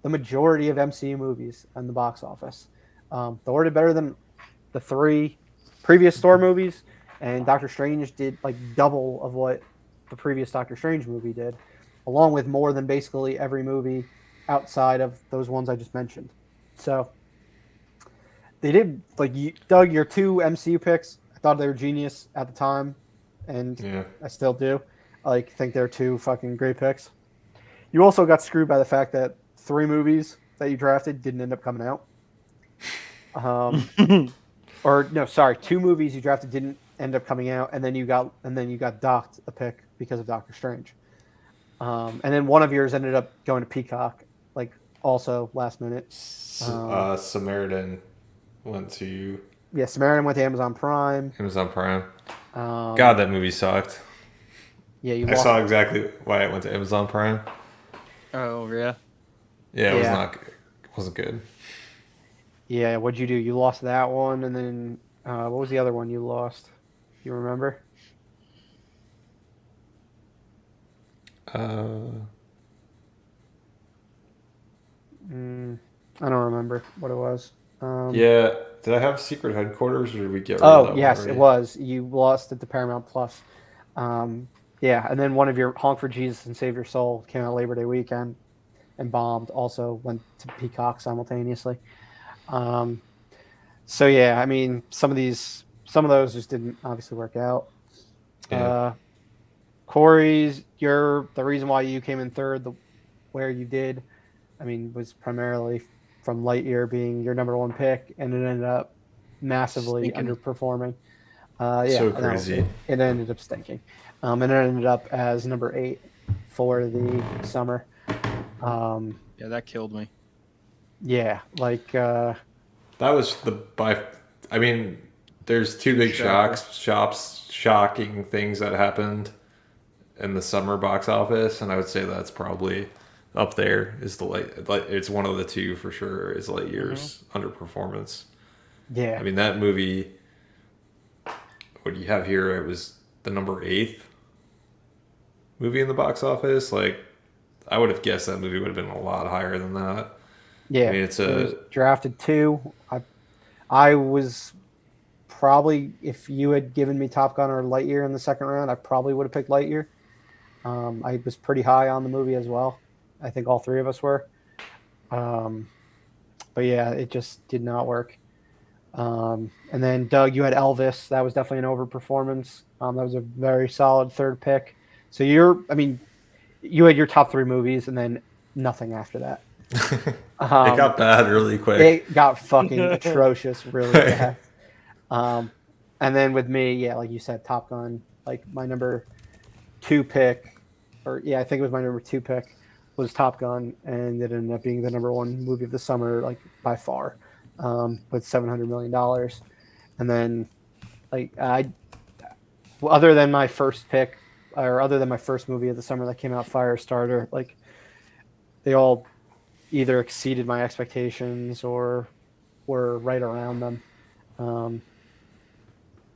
the majority of MCU movies in the box office. Thor did better than the 3 previous Thor movies, and Doctor Strange did like double of what the previous Doctor Strange movie did, along with more than basically every movie outside of those ones I just mentioned. So they did like Doug, your two MCU picks. I thought they were genius at the time, and Yeah. I still do. Like, think they're two fucking great picks. You also got screwed by the fact that 3 movies that you drafted didn't end up coming out. Or no, sorry, 2 movies you drafted didn't end up coming out, and then you got docked a pick because of Doctor Strange. And then one of yours ended up going to Peacock, like also last minute. Samaritan went to Yeah, Samaritan went to Amazon Prime. Amazon Prime. God, that movie sucked. Yeah, you I lost. saw exactly why it went to Amazon Prime. Oh yeah. Yeah, it was Yeah. not. It wasn't good. Yeah, what'd you do? You lost that one, and then what was the other one you lost? You remember? I don't remember what it was. Yeah, did I have Secret Headquarters, or did we get rid of that one Yes, already? it was. You lost it to Paramount Plus. Yeah, and then one of your Honk for Jesus and Save Your Soul came out Labor Day weekend and bombed. Also went to Peacock simultaneously. So yeah, I mean, some of those just didn't obviously work out. Yeah. Corey's, the reason why you came in third, where you did, I mean, was primarily from Lightyear being your number 1 pick, and it ended up massively Stinking. underperforming. So I know, crazy. it ended up stinking. And it ended up as number 8 for the summer. Yeah, that killed me. Yeah, like That was I mean, there's 2 big shocking things that happened in the summer box office, and I would say that's probably up there. Is the it's one of the 2 for sure. Is Lightyear's underperformance. yeah, I mean, that movie. What do you have here? It was the number 8th movie in the box office. Like, I would have guessed that movie would have been a lot higher than that. yeah. I mean, it's It was drafted 2. I was probably, if you had given me Top Gun or Lightyear in the second round, I probably would have picked Lightyear. I was pretty high on the movie as well. I think all 3 of us were. But yeah, it just did not work. And then Doug, you had Elvis. That was definitely an overperformance. That was a very solid 3rd pick. So you had your top 3 movies, and then nothing after that. it got bad really quick. It got fucking atrocious really fast. And then with me, yeah, like you said, Top Gun, like my number 2 pick, I think it was my number 2 pick, was Top Gun, and it ended up being the number 1 movie of the summer, like by far, with $700 million. And then, other than my first pick, or other than my first movie of the summer that came out, Firestarter, like they all either exceeded my expectations or were right around them.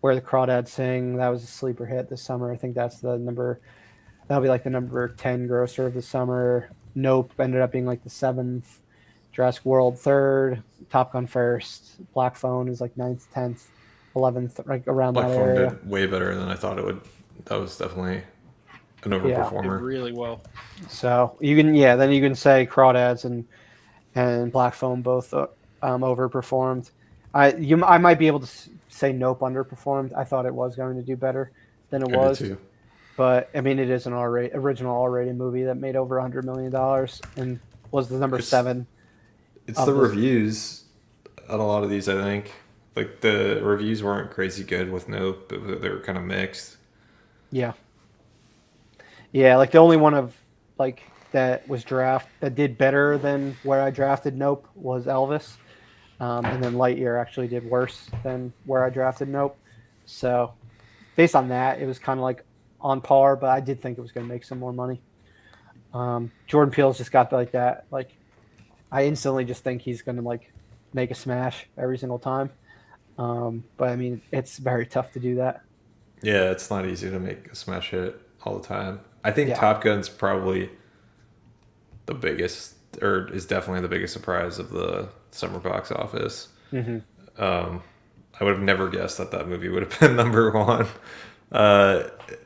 Where the Crawdads Sing, that was a sleeper hit this summer. I think that'll be like the number 10 grosser of the summer. Nope ended up being like the 7th. Jurassic World 3rd. Top Gun 1st. Black Phone is like 9th, 10th, 11th, like around Black that Phone area. did way better than I thought it would. That was definitely an Did overperformer. really well. So then you can say Crawdads and Black Phone both overperformed. I might be able to say Nope underperformed. I thought it was going to do better than it I did was. too. But I mean, it is an original R-rated movie that made over $100 million and was the number 7. It's the reviews on a lot of these, I think. Like, the reviews weren't crazy good with Nope, but they were kind of mixed. Yeah. Yeah, like the only one of like that did better than where I drafted Nope was Elvis. And then Lightyear actually did worse than where I drafted Nope. So based on that, it was kind of like on par, but I did think it was going to make some more money. Jordan Peele's just got like that. Like, I instantly just think he's going to like make a smash every single time. But I mean, it's very tough to do that. Yeah, it's not easy to make a smash hit all the time. I think Yeah. Top Gun's probably the biggest, or is definitely the biggest surprise of the summer box office. Mm-hmm. I would have never guessed that movie would have been number 1.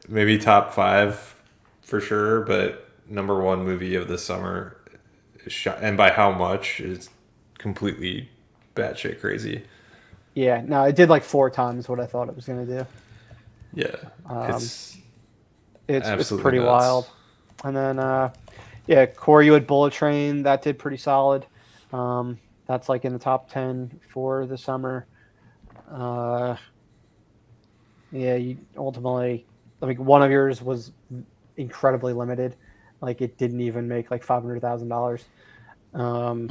Maybe top 5 for sure, but number one movie of the summer, and by how much is completely batshit crazy. Yeah, no, it did like 4 times what I thought it was going to do. Yeah, Um, it's it's absolutely pretty nuts. wild. And then, yeah, Corey, you had Bullet Train. That did pretty solid. That's like in the top 10 for the summer. Uh, yeah, you ultimately, I mean, one of yours was incredibly limited. Like it didn't even make like $500,000. Um,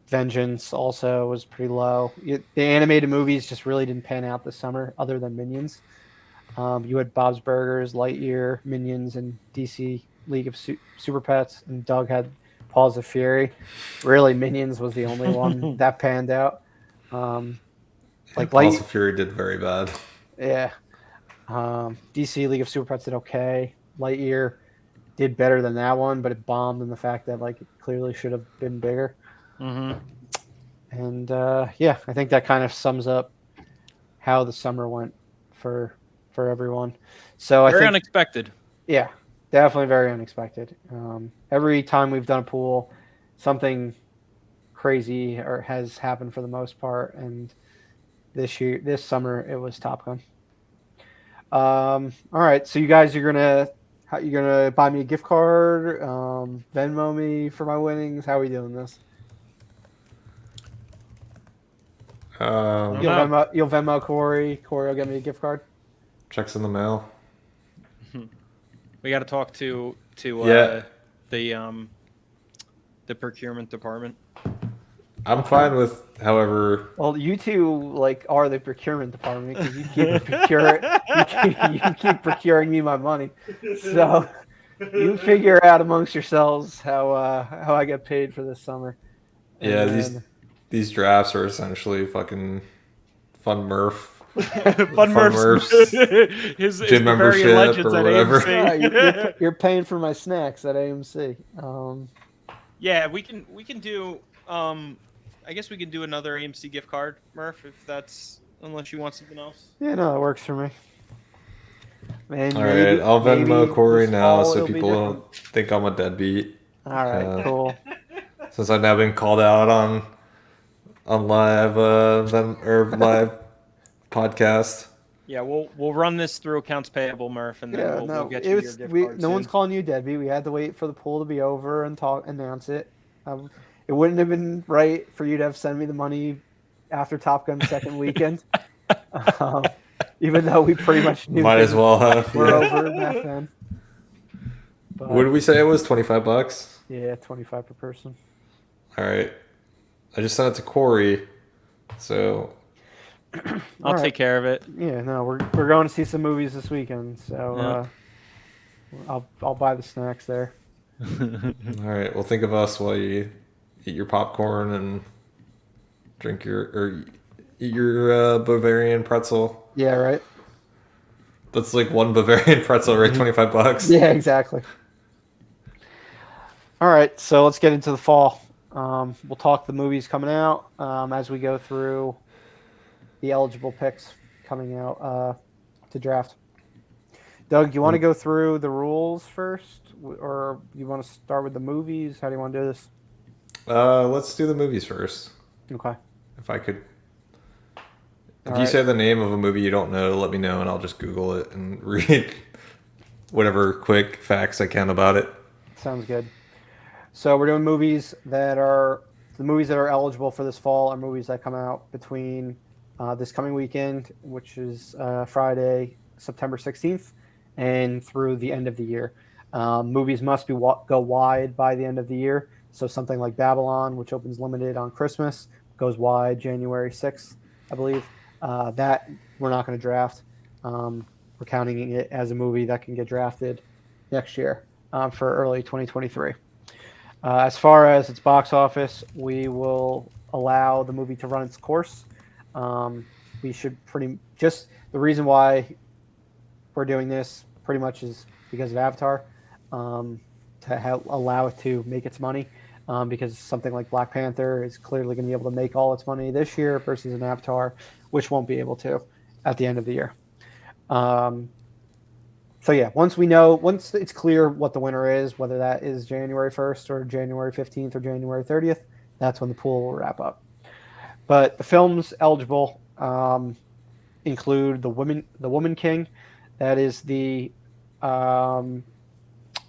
Vengeance also was pretty low. The animated movies just really didn't pan out this summer, other than Minions. You had Bob's Burgers, Lightyear, Minions, and DC League of Super Pets, and Doug had Paws of Fury. Really, Minions was the only one that panned out. Um, Yeah, like Balls Light, of Fury did very bad. yeah. DC League of Super Pets did okay. Lightyear did better than that one, but it bombed in the fact that like it clearly should have been bigger. Mm-hmm. And yeah, I think that kind of sums up how the summer went for everyone. So I Very think, unexpected. yeah, definitely very unexpected. Every time we've done a pool, something crazy or has happened for the most part, and this summer, it was Top Gun. All right, so you guys, you're gonna buy me a gift card, Venmo me for my winnings. How are we doing this? I don't know. You'll Venmo Corey. Corey will get me a gift card. Checks in the mail. We got to talk to Yeah, the the procurement department. I'm fine with however. Well, you two like are the procurement department because you keep procuring me my money. So you figure out amongst yourselves how I get paid for this summer, and Yeah, then these drafts are essentially fucking fun Murph, Fun fun Murph's Murph's his gym Bavarian membership Legends or at whatever. AMC. you're paying for my snacks at AMC. Yeah, we can do. I guess we can do another AMC gift card, Murph, if that's unless you want something else. Yeah, no, it works for me. And All right, I'll maybe Venmo Corey this now fall so it'll be people different. don't think I'm a deadbeat. All right, cool. Since I've now been called out on live live podcast. Yeah, we'll run this through accounts payable, Murph, and then Yeah, we'll no, get it you your was gift card no one's soon. calling you deadbeat. We had to wait for the pool to be over and announce it. It wouldn't have been right for you to have sent me the money after Top Gun's second weekend, um, even though we pretty much knew Might as things well have. were Yeah. over back then. What did But we say it was? $25? yeah, 25 per person. All right. I just sent it to Corey. So I'll take care of it. Yeah, no, we're going to see some movies this weekend, so I'll buy the snacks there. all right. Well, think of us while you eat your popcorn and eat your Bavarian pretzel. Yeah, right. That's like one Bavarian pretzel, right? $25. Yeah, exactly. All right, so let's get into the fall. We'll talk the movies coming out as we go through the eligible picks coming out to draft. Doug, you want to go through the rules first, or you want to start with the movies? How do you want to do this? Let's do the movies first. Okay. If I could. If All you right. say the name of a movie you don't know, let me know and I'll just Google it and read whatever quick facts I can about it. Sounds good. So we're doing movies that are eligible for this fall are movies that come out between this coming weekend, which is Friday, September 16th, and through the end of the year. Movies must go wide by the end of the year. So something like Babylon, which opens limited on Christmas, goes wide January 6th, I believe. That we're not going to draft. We're counting it as a movie that can get drafted next year for early 2023. As far as its box office, we will allow the movie to run its course. We should the reason why we're doing this pretty much is because of Avatar, to allow it to make its money, because something like Black Panther is clearly going to be able to make all its money this year versus an Avatar, which won't be able to at the end of the year. So yeah, once it's clear what the winner is, whether that is January 1st or January 15th or January 30th, that's when the pool will wrap up. But the films eligible include the Woman King, that is the one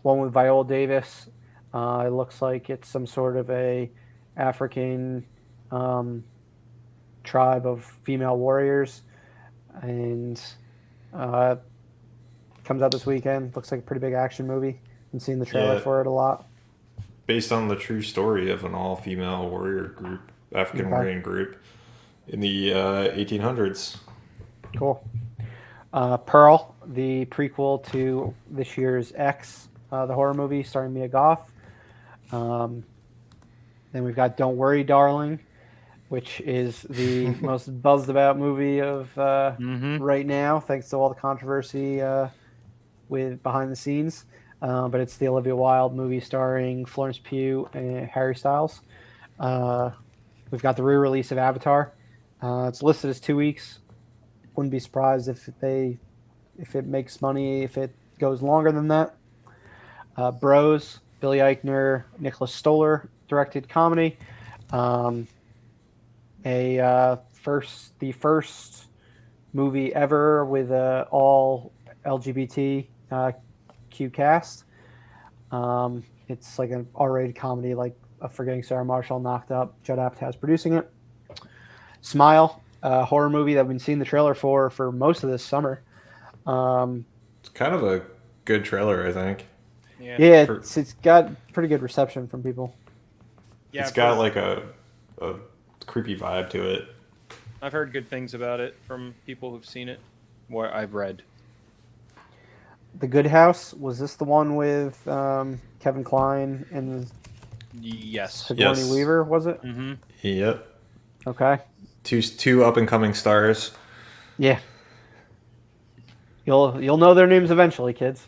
with Viola Davis. It looks like it's some sort of a African tribe of female warriors, and comes out this weekend. Looks like a pretty big action movie. Been seeing the trailer Yeah. for it a lot. Based on the true story of an all-female warrior group, African Okay. warrior group, in the 1800s. Cool. Pearl, the prequel to this year's X, the horror movie starring Mia Goth. Then we've got Don't Worry, Darling, which is the most buzzed about movie of right now, thanks to all the controversy with behind the scenes. But it's the Olivia Wilde movie starring Florence Pugh and Harry Styles. We've got the re-release of Avatar. It's listed as 2 weeks. Wouldn't be surprised if it makes money if it goes longer than that. Bros, Billy Eichner, Nicholas Stoller directed comedy. The first movie ever with all LGBT Q cast. It's like an R-rated comedy, like Forgetting Sarah Marshall, Knocked Up. Judd Apatow's producing it. Smile, a horror movie that we've been seeing the trailer for most of this summer. It's kind of a good trailer, I think. Yeah, it's got pretty good reception from people. Yeah, it's got like a creepy vibe to it. I've heard good things about it from people who've seen it, what I've read. The Good House, was this the one with Kevin Kline and Yes. Sigourney Weaver, was it? Mm-hmm. Yep. Okay. Two up and coming stars. Yeah. You'll know their names eventually, kids.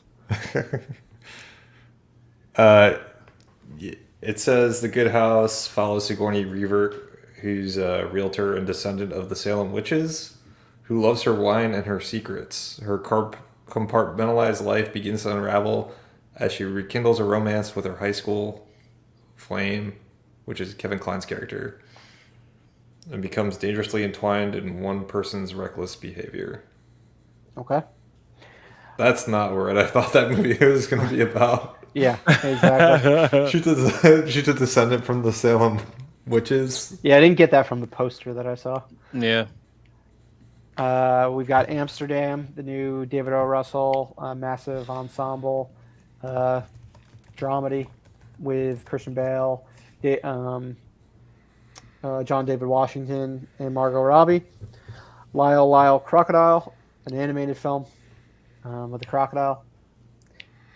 It says The Good House follows Sigourney Weaver, who's a realtor and descendant of the Salem witches, who loves her wine and her secrets. Her compartmentalized life begins to unravel as she rekindles a romance with her high school flame, which is Kevin Kline's character, and becomes dangerously entwined in one person's reckless behavior. Okay. That's not what I thought that movie was going to be about. Yeah, exactly. She's a descendant from the Salem witches. Yeah, I didn't get that from the poster that I saw. Yeah. We've got Amsterdam, the new David O. Russell massive ensemble dramedy with Christian Bale, John David Washington, and Margot Robbie. Lyle Crocodile, an animated film with the crocodile.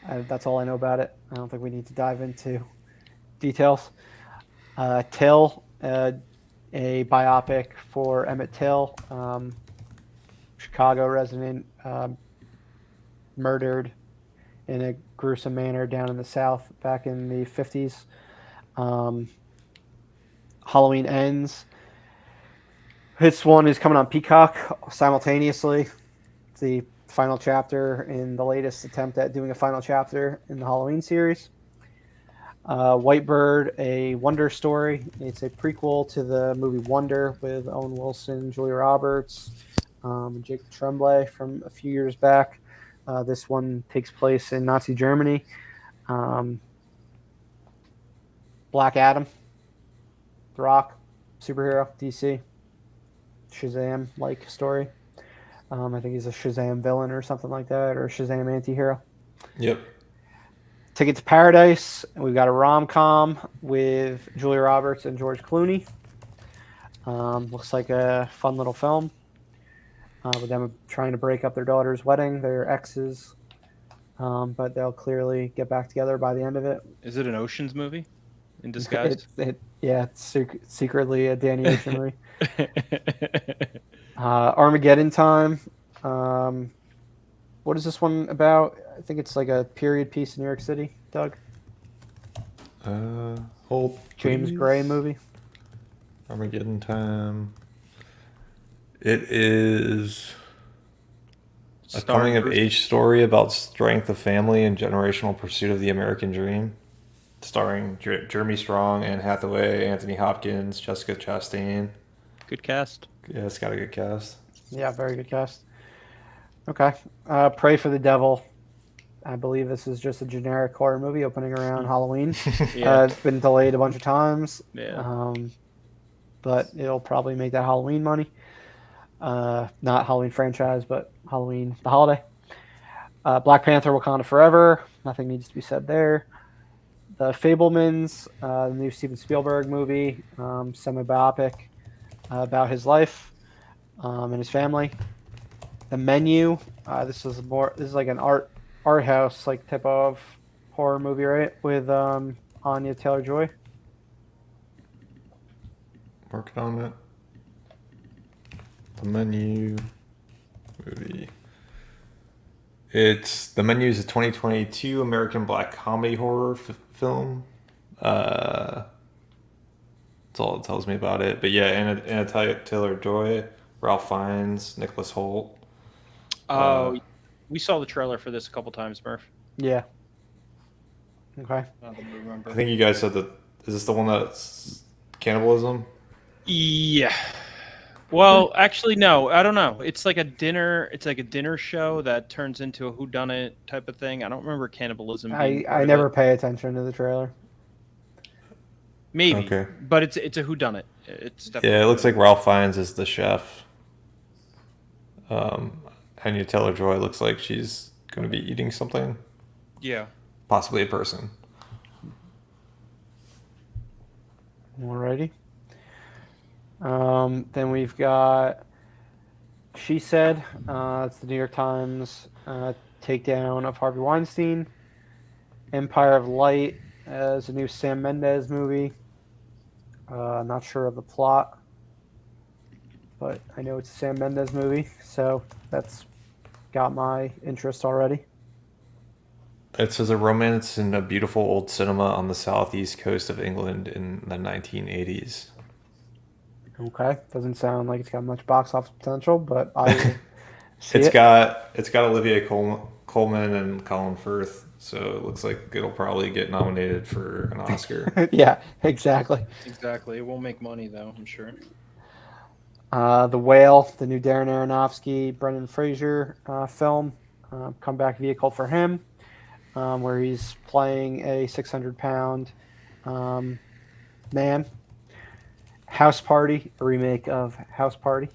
That's all I know about it. I don't think we need to dive into details. Till, a biopic for Emmett Till, Chicago resident, murdered in a gruesome manner down in the South back in the 50s. Halloween Ends. This one is coming on Peacock simultaneously. It's the final chapter in the latest attempt at doing a final chapter in the Halloween series. White Bird, a Wonder story. It's a prequel to the movie Wonder with Owen Wilson, Julia Roberts, and Jacob Tremblay from a few years back. This one takes place in Nazi Germany. Black Adam, The Rock, superhero, DC, Shazam-like story. I think he's a Shazam villain or something like that, or a Shazam anti-hero. Yep. Ticket to Paradise. We've got a rom-com with Julia Roberts and George Clooney. Looks like a fun little film. With them trying to break up their daughter's wedding, their exes. But they'll clearly get back together by the end of it. Is it an Ocean's movie in disguise? It's secretly a Danny Ocean movie. Armageddon Time. What is this one about? I think it's like a period piece in New York City, Doug. Hold James please. Gray movie. Armageddon Time. It is A coming of age story about strength of family and generational pursuit of the American dream. Starring Jeremy Strong, Anne Hathaway, Anthony Hopkins, Jessica Chastain. Good cast. Yeah, it's got a good cast. Yeah, very good cast. Okay. Pray for the Devil. I believe this is just a generic horror movie opening around Halloween. Yeah. It's been delayed a bunch of times. Yeah. But it'll probably make that Halloween money. Not Halloween franchise, but Halloween, the holiday. Black Panther, Wakanda Forever. Nothing needs to be said there. The Fablemans, the new Steven Spielberg movie, semi-biopic about his life and his family. The Menu. This is like an art house like type of horror movie, right? With Anya Taylor-Joy. Working on it. The Menu movie. The Menu is a 2022 American black comedy horror film. That's all it tells me about it. But yeah, Anna Taylor-Joy, Ralph Fiennes, Nicholas Hoult. Oh, we saw the trailer for this a couple times, Murph. Yeah. Okay. I don't remember. I think you guys said that. Is this the one that's cannibalism? Yeah. Well, actually, no. I don't know. It's like a dinner. It's like a dinner show that turns into a whodunit type of thing. I don't remember cannibalism. I never pay attention to the trailer. Maybe. Okay. But it's a whodunit. It's definitely. Yeah, it looks like Ralph Fiennes is the chef. Anya Taylor-Joy looks like she's going to be eating something. Yeah. Possibly a person. Alrighty. Then we've got She Said. It's the New York Times takedown of Harvey Weinstein. Empire of Light is a new Sam Mendes movie. Not sure of the plot, but I know it's a Sam Mendes movie, so that's got my interest already. It says a romance in a beautiful old cinema on the southeast coast of England in the 1980s. Okay, doesn't sound like it's got much box office potential, but I will see It's it. got Olivia Colman and Colin Firth, so it looks like it'll probably get nominated for an Oscar. Yeah, exactly. Exactly. It won't make money though, I'm sure. The Whale, the new Darren Aronofsky, Brendan Fraser film, comeback vehicle for him, where he's playing a 600-pound man. House Party, a remake of House Party.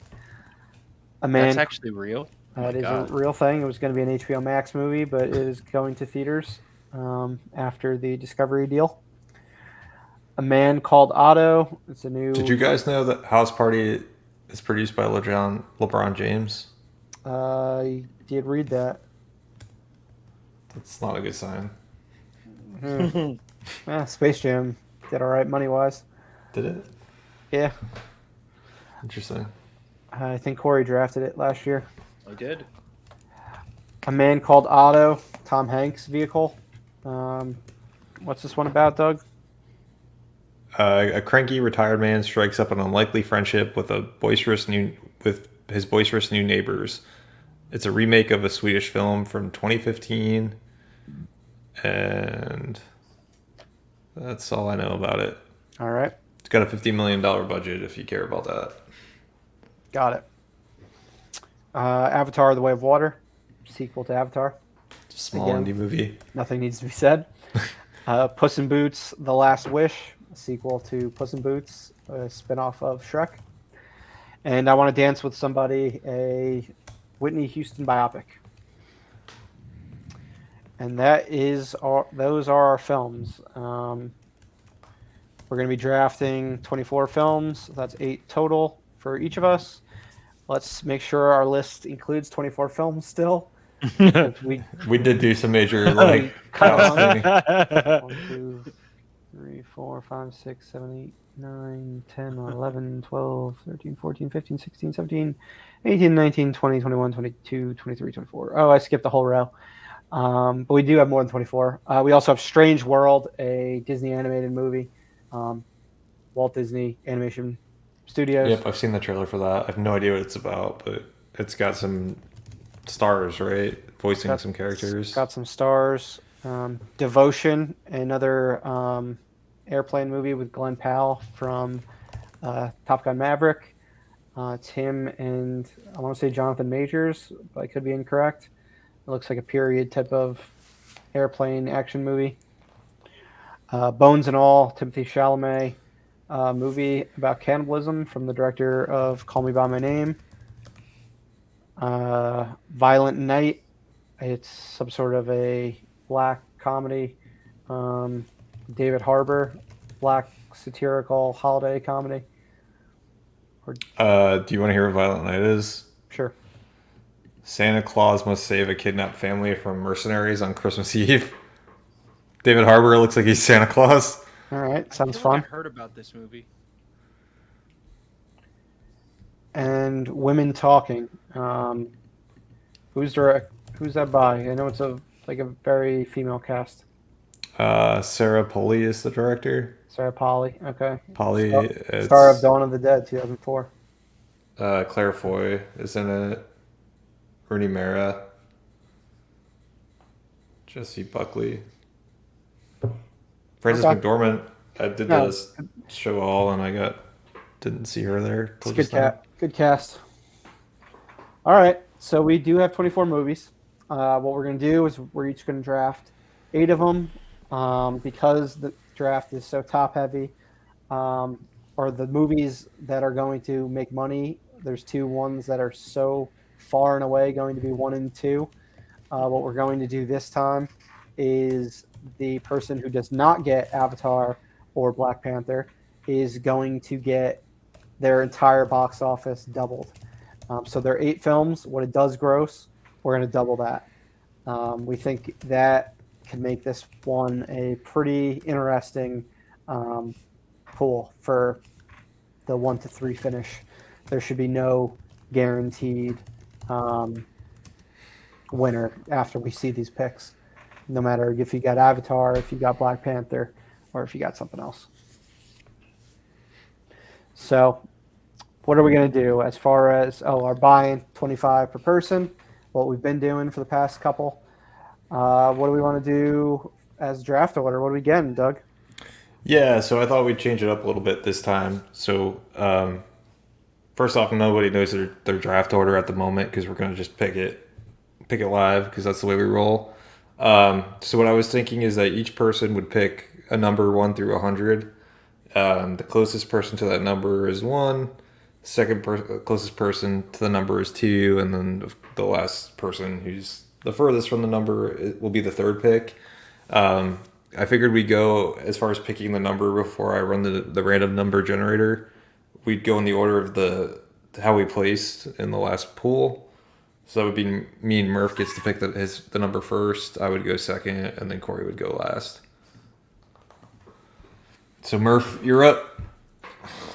That's actually real. That is a real thing. It was going to be an HBO Max movie, but it is going to theaters after the Discovery deal. A Man Called Otto. It's a new. Did you guys know that House Party is produced by LeBron James? I did read that. That's not a good sign. Space Jam did all right money-wise. Did it? Yeah. Interesting. I think Corey drafted it last year. I did. A Man Called Otto, Tom Hanks vehicle. What's this one about, Doug? A cranky retired man strikes up an unlikely friendship with his boisterous new neighbors. It's a remake of a Swedish film from 2015, and that's all I know about it. All right. It's got a $50 million budget if you care about that. Got it. Avatar: The Way of Water, sequel to Avatar. It's a small indie movie. Nothing needs to be said. Puss in Boots: The Last Wish, a sequel to Puss in Boots, a spinoff of Shrek. And I Want to Dance with Somebody, a Whitney Houston biopic. And those are our films. We're going to be drafting 24 films. That's 8 total for each of us. Let's make sure our list includes 24 films still. We did do some major cut 1, 2, 3, 4, 5, 6, 7, 8, 9, 10, 11, 12, 13, 14, 15, 16, 17, 18, 19, 20, 21, 22, 23, 24. Oh, I skipped the whole row. But we do have more than 24. We also have Strange World, a Disney animated movie. Walt Disney Animation Studios. Yep, I've seen the trailer for that. I have no idea what it's about, but it's got some stars, right? Voicing Got- some characters. Got some stars. Devotion, another airplane movie with Glenn Powell from Top Gun Maverick. It's him and I want to say Jonathan Majors, but I could be incorrect. It looks like a period type of airplane action movie. Bones and All, Timothy Chalamet movie about cannibalism from the director of Call Me by My Name. Violent Night, it's some sort of a black comedy. David Harbour, black satirical holiday comedy. Do you want to hear what Violent Night is? Sure. Santa Claus must save a kidnapped family from mercenaries on Christmas Eve. David Harbour looks like he's Santa Claus. All right, I sounds feel like fun. I heard about this movie. And Women Talking. Who's that by? I know it's a very female cast. Sarah Polley is the director. Sarah Polly. Okay. Polly, Star of it's Dawn of the Dead, 2004. Claire Foy is in it. Rooney Mara. Jesse Buckley. Frances Okay. McDormand. I did No. this show all, and I didn't see her there. It's till a good just now. good cast. All right, so we do have 24 movies. What we're going to do is we're each going to draft 8 of them because the draft is so top heavy. Or the movies that are going to make money, there's 2 ones that are so far and away going to be 1 and 2. What we're going to do this time is the person who does not get Avatar or Black Panther is going to get their entire box office doubled. So there are 8 films. What it does gross, we're going to double that. We think that can make this one a pretty interesting pool for the 1 to 3 finish. There should be no guaranteed winner after we see these picks, no matter if you got Avatar, if you got Black Panther, or if you got something else. So what are we going to do as far as our buy-in? 25 per person, what we've been doing for the past couple. What do we want to do as draft order? What are we getting, Doug? Yeah, so I thought we'd change it up a little bit this time. So first off, nobody knows their draft order at the moment because we're going to just pick it live because that's the way we roll. So what I was thinking is that each person would pick a number 1 through 100. The closest person to that number is 1. Closest person to the number is 2, and then the last person who's the furthest from the number will be the third pick. I figured we'd go as far as picking the number before I run the random number generator. We'd go in the order of how we placed in the last pool. So that would be me and Murph gets to pick the number first. I would go second, and then Corey would go last. So Murph, you're up.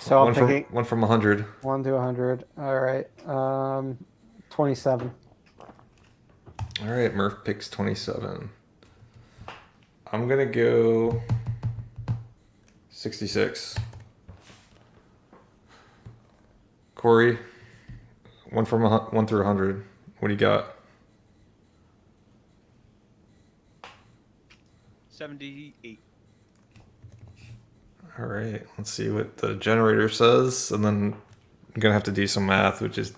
So I'm picking 1 from 100. 1 to 100. All right. 27. All right, Murph picks 27. I'm gonna go 66. Corey, 1 through 100. What do you got? 78. All right, let's see what the generator says, and then I'm gonna have to do some math, which is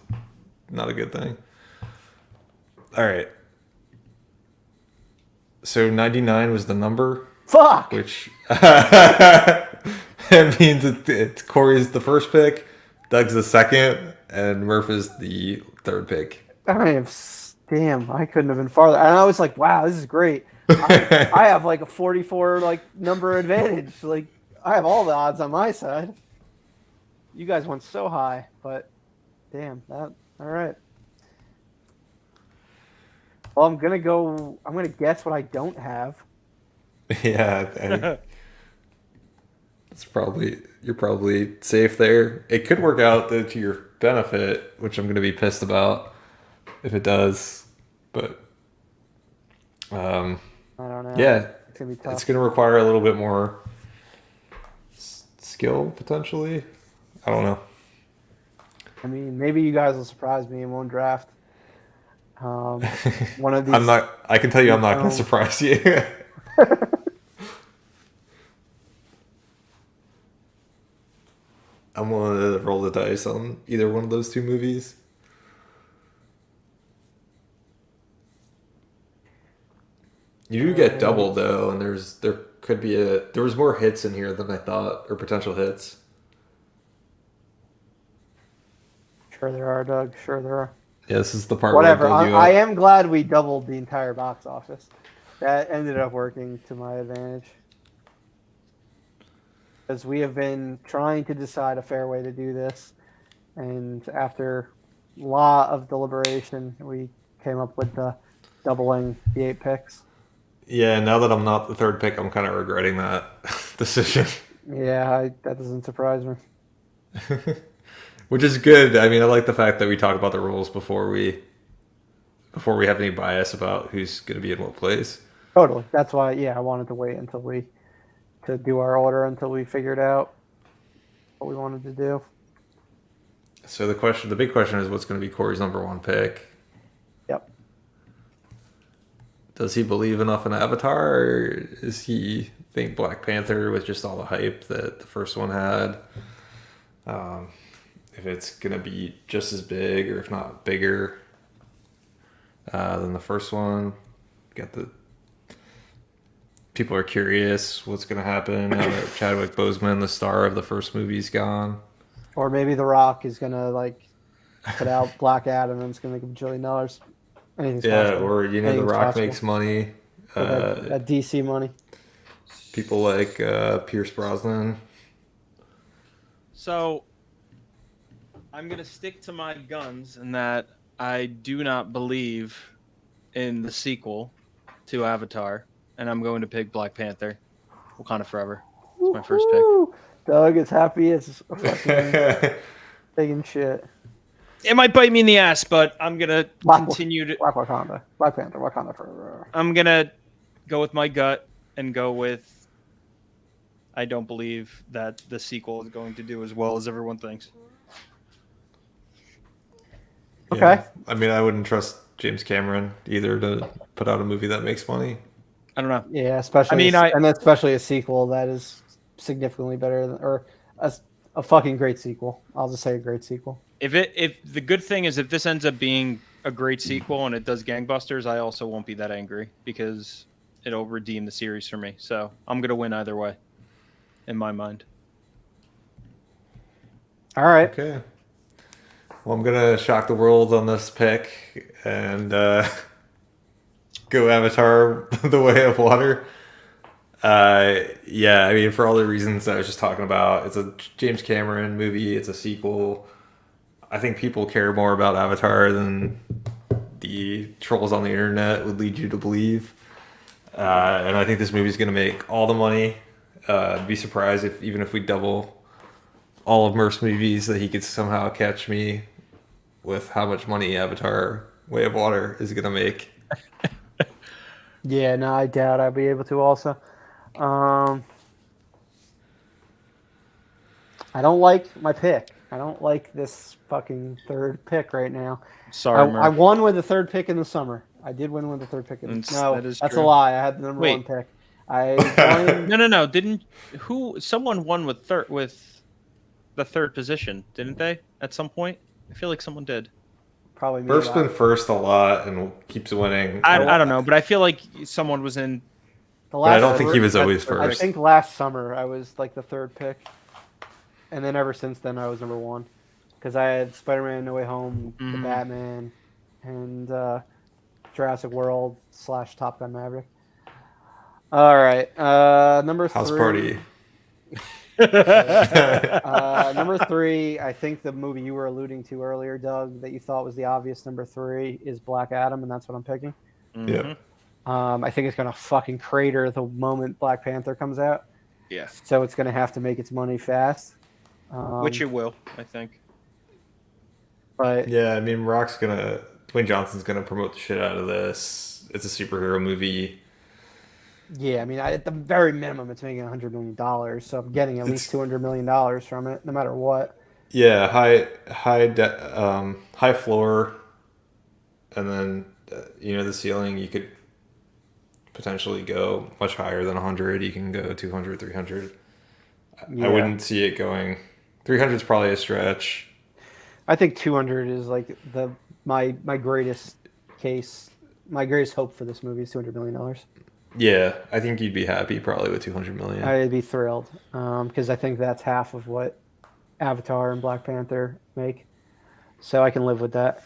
not a good thing. All right. So 99 was the number. Fuck! Which it means it's Corey's the first pick, Doug's the second, and Murph is the third pick. Damn, I couldn't have been farther. And I was like, wow, this is great. I have like a 44 number advantage. Like I have all the odds on my side. You guys went so high, but damn, all right. Well, I'm gonna guess what I don't have. Yeah, you're probably safe there. It could work out though to your benefit, which I'm gonna be pissed about if it does. But I don't know. yeah, It's gonna be tough. it's gonna require a little bit more skill potentially. I don't know. I mean, maybe you guys will surprise me in one draft. One of these. I'm not. I can tell you, I'm not going to surprise you. I'm willing to roll the dice on either one of those two movies. You do get doubled though, and there could be there was more hits in here than I thought, or potential hits. Sure there are, Doug. Sure there are. Yeah, this is the part Whatever. where I build you I up. am glad we doubled the entire box office. That ended up working to my advantage. Because we have been trying to decide a fair way to do this. And after a lot of deliberation, we came up with the doubling the 8 picks. Yeah, now that I'm not the third pick, I'm kind of regretting that decision. Yeah, that doesn't surprise me. Which is good. I mean, I like the fact that we talk about the rules before we have any bias about who's going to be in what place. Totally. That's why, I wanted to wait to do our order until we figured out what we wanted to do. So the big question is, what's going to be Corey's number one pick? Yep. Does he believe enough in Avatar, or does he think Black Panther with just all the hype that the first one had? If it's going to be just as big, or if not bigger than the first one. People are curious what's going to happen now that Chadwick Boseman, the star of the first movie, is gone. Or maybe The Rock is gonna put out Black Adam and it's gonna make $1 billion. Anything's possible. Or The Anything's Rock possible. makes money. That DC money. People like Pierce Brosnan. So I'm gonna stick to my guns in that I do not believe in the sequel to Avatar, and I'm going to pick Black Panther, Wakanda Forever. It's my first pick. Woo! Doug is happy as a fucking taking shit. It might bite me in the ass, but I'm gonna continue to. Black Panther, Wakanda Forever. I'm gonna go with my gut and go with. I don't believe that the sequel is going to do as well as everyone thinks. Okay. Yeah. I mean, I wouldn't trust James Cameron either to put out a movie that makes money. I don't know. Yeah, especially and especially a sequel that is significantly better than, or a fucking great sequel. I'll just say a great sequel. If the good thing is if this ends up being a great sequel and it does gangbusters, I also won't be that angry because it'll redeem the series for me. So I'm gonna win either way, in my mind. All right. Okay. Well, I'm gonna shock the world on this pick and go Avatar: The Way of Water. Yeah, I mean, for all the reasons I was just talking about, it's a James Cameron movie. It's a sequel. I think people care more about Avatar than the trolls on the internet would lead you to believe. And I think this movie is going to make all the money. I'd be surprised even if we double all of Murph's movies, that he could somehow catch me with how much money Avatar: Way of Water is going to make. Yeah, no, I doubt I'll be able to also. I don't like my pick. I don't like this fucking third pick right now. Sorry, I won with the third pick in the summer. I did win with the third pick. That's a lie. I had the number one pick. No. Someone won with the third position, didn't they? At some point, I feel like someone did. Probably me. Murph's been first a lot and keeps winning. I don't know, but I feel like someone was in. But I don't think he was always first. I think last summer I was like the third pick, and then ever since then I was number one, because I had Spider-Man: No Way Home, the Batman, and Jurassic World / Top Gun Maverick. All right, number 3. House Party. Number 3, I think the movie you were alluding to earlier, Doug, that you thought was the obvious number 3 is Black Adam, and that's what I'm picking. Yeah. I think it's going to fucking crater the moment Black Panther comes out. Yeah. So it's going to have to make its money fast. Which it will, I think. But yeah, I mean, Dwayne Johnson's gonna promote the shit out of this. It's a superhero movie. Yeah, I mean, at the very minimum, it's making $100 million, so I'm getting at least $200 million from it, no matter what. Yeah, high floor. and then the ceiling, you could potentially go much higher than 100. You can go 200, 300. Yeah. I wouldn't see it going. 300 is probably a stretch. I think 200 is like my greatest case, my greatest hope for this movie is $200 million. Yeah, I think you'd be happy probably with 200 million. I'd be thrilled because I think that's half of what Avatar and Black Panther make, so I can live with that.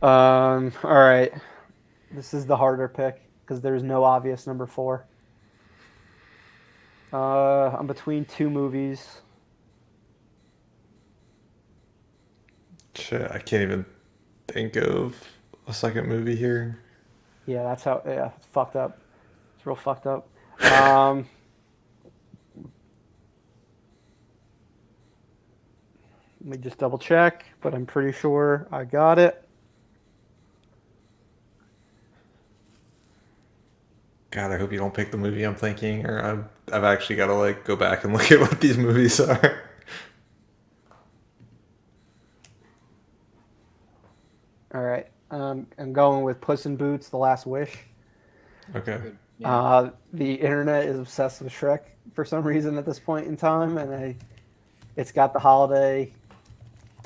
All right, this is the harder pick because there's no obvious number 4. I'm between two movies. Shit, I can't even think of a second movie here. Yeah, that's how. Yeah, it's fucked up. It's real fucked up. Let me just double check, but I'm pretty sure I got it. God, I hope you don't pick the movie I'm thinking, or I've actually got to like go back and look at what these movies are. All right. I'm going with Puss in Boots: The Last Wish. Okay. Good. Yeah. The internet is obsessed with Shrek for some reason at this point in time, and it's got the holiday.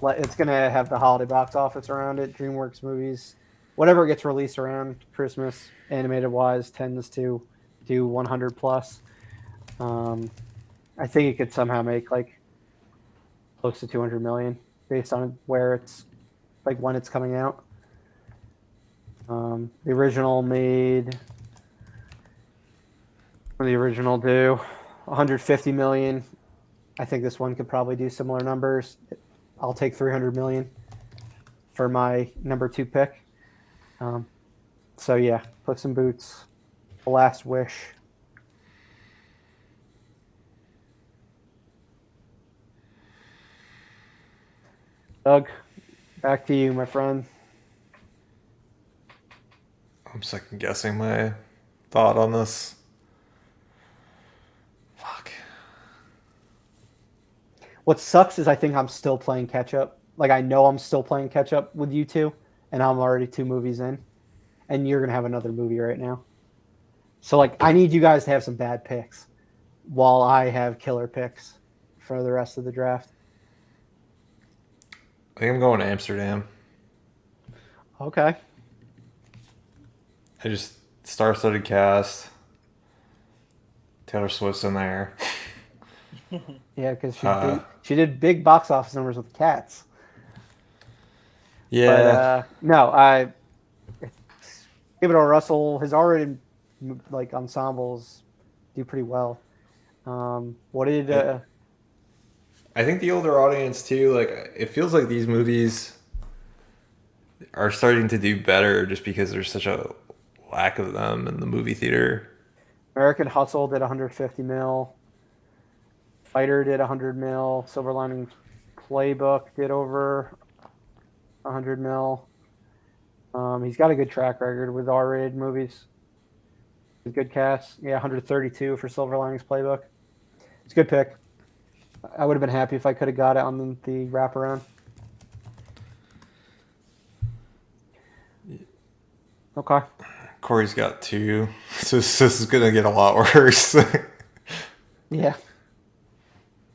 It's gonna have the holiday box office around it. DreamWorks movies, whatever gets released around Christmas, animated wise, tends to do 100 plus. I think it could somehow make like close to 200 million based on where it's like when it's coming out. The original made. The original do 150 million. I think this one could probably do similar numbers. I'll take 300 million for my number 2 pick. So yeah, Puss in Boots, The Last Wish. Doug, back to you, my friend. I'm second guessing my thought on this. Fuck. What sucks is I think I'm still playing catch up. Like I know I'm still playing catch up with you two, and I'm already 2 movies in, and you're gonna have another movie right now. So like I need you guys to have some bad picks while I have killer picks for the rest of the draft. I think I'm going to Amsterdam. Okay. I just star-studded cast. Taylor Swift's in there. Yeah, because Uh, she did big box office numbers with Cats. Yeah. But no, I Theodore Russell has already like ensembles do pretty well. What did I think the older audience too, like it feels like these movies are starting to do better just because there's such a lack of them in the movie theater. American Hustle did 150 mil. Fighter did 100 mil. Silver Linings Playbook did over 100 mil. He's got a good track record with R-rated movies. Good cast. Yeah, 132 for Silver Linings Playbook. It's a good pick. I would have been happy if I could have got it on the wraparound. Okay. Corey's got 2, so this is gonna get a lot worse. Yeah.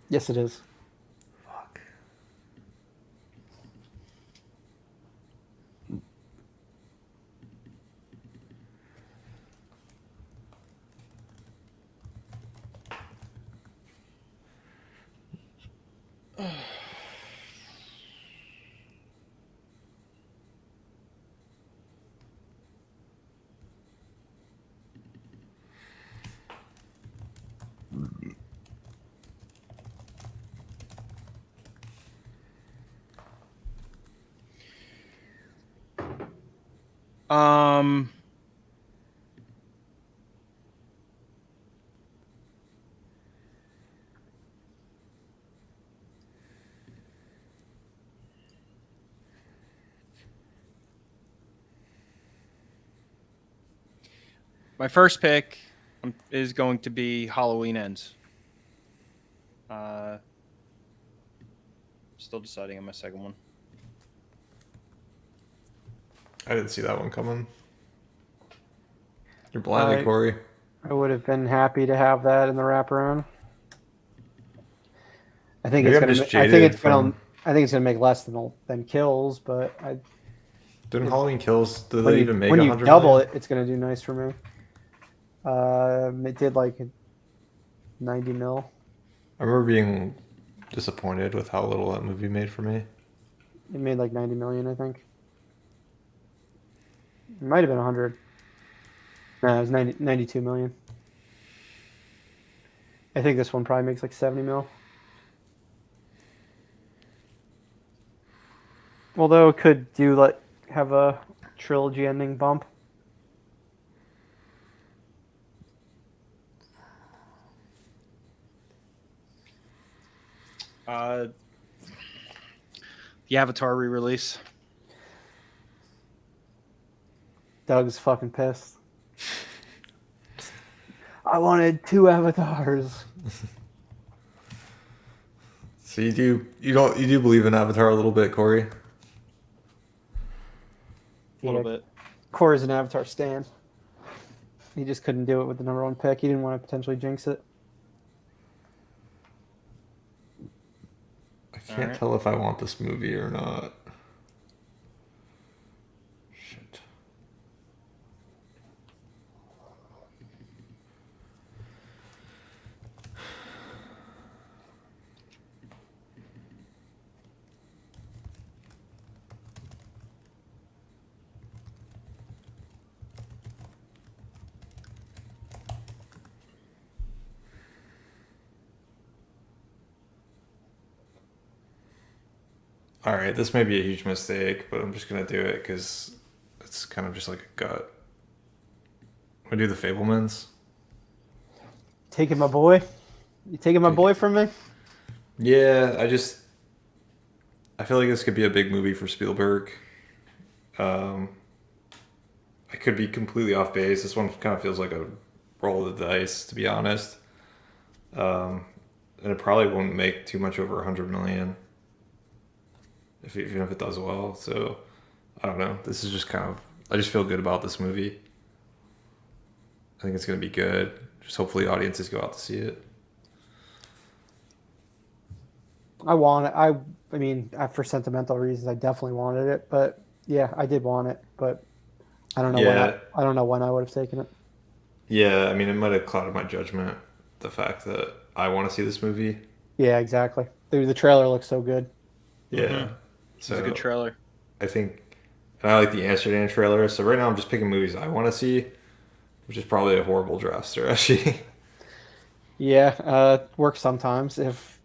Yes, it is. Fuck. Um. My first pick is going to be Halloween Ends. Still deciding on my second one. I didn't see that one coming. You're blinded, I Corey. I would have been happy to have that in the wraparound. I think Maybe it's I'm gonna. just I think jaded it's gonna. from. I think it's gonna make less than Kills, but Didn't Halloween Kills? Did when they you even make when you 100 double million? it, it's gonna do nice for me. It did like 90 mil. I remember being disappointed with how little that movie made for me. It made like 90 million, I think. It might have been 100. No, it was 92 million. I think this one probably makes like 70 mil. Although it could do like have a trilogy ending bump. The Avatar re-release. Doug's fucking pissed. I wanted 2 avatars. So you do believe in Avatar a little bit, Corey? A little bit. Corey's an Avatar stan. He just couldn't do it with the number 1 pick. He didn't want to potentially jinx it. I can't Alright. tell if I want this movie or not. Shit. All right, this may be a huge mistake, but I'm just gonna do it because it's kind of just like a gut. We do the Fablemans. Taking my boy? You taking my boy from me? Yeah, I feel like this could be a big movie for Spielberg. I could be completely off base. This one kind of feels like a roll of the dice, to be honest. And it probably won't make too much over 100 million, even if it does well. So I don't know. This is just kind of. I just feel good about this movie. I think it's gonna be good. Just hopefully audiences go out to see it. I want it. I mean, for sentimental reasons, I definitely wanted it. But yeah, I did want it. But I don't know Yeah. I don't know when I would have taken it. Yeah, I mean, it might have clouded my judgment, the fact that I want to see this movie. Yeah, exactly. The trailer looks so good. Yeah. Mm-hmm. It's a good trailer. I think, and I like the Amsterdam trailer. So right now I'm just picking movies I want to see, which is probably a horrible draft strategy. Yeah, works sometimes if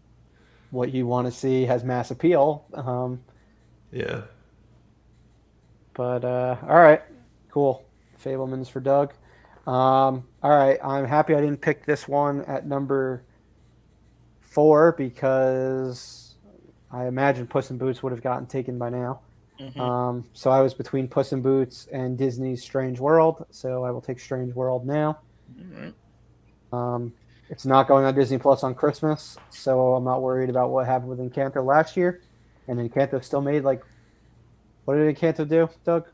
what you want to see has mass appeal. Yeah. But all right, cool. Fableman's for Doug. All right, I'm happy I didn't pick this one at number 4 because I imagine Puss in Boots would have gotten taken by now. Mm-hmm. So I was between Puss in Boots and Disney's Strange World, so I will take Strange World now. Alright. It's not going on Disney Plus on Christmas, so I'm not worried about what happened with Encanto last year. And Encanto still made like, what did Encanto do, Doug?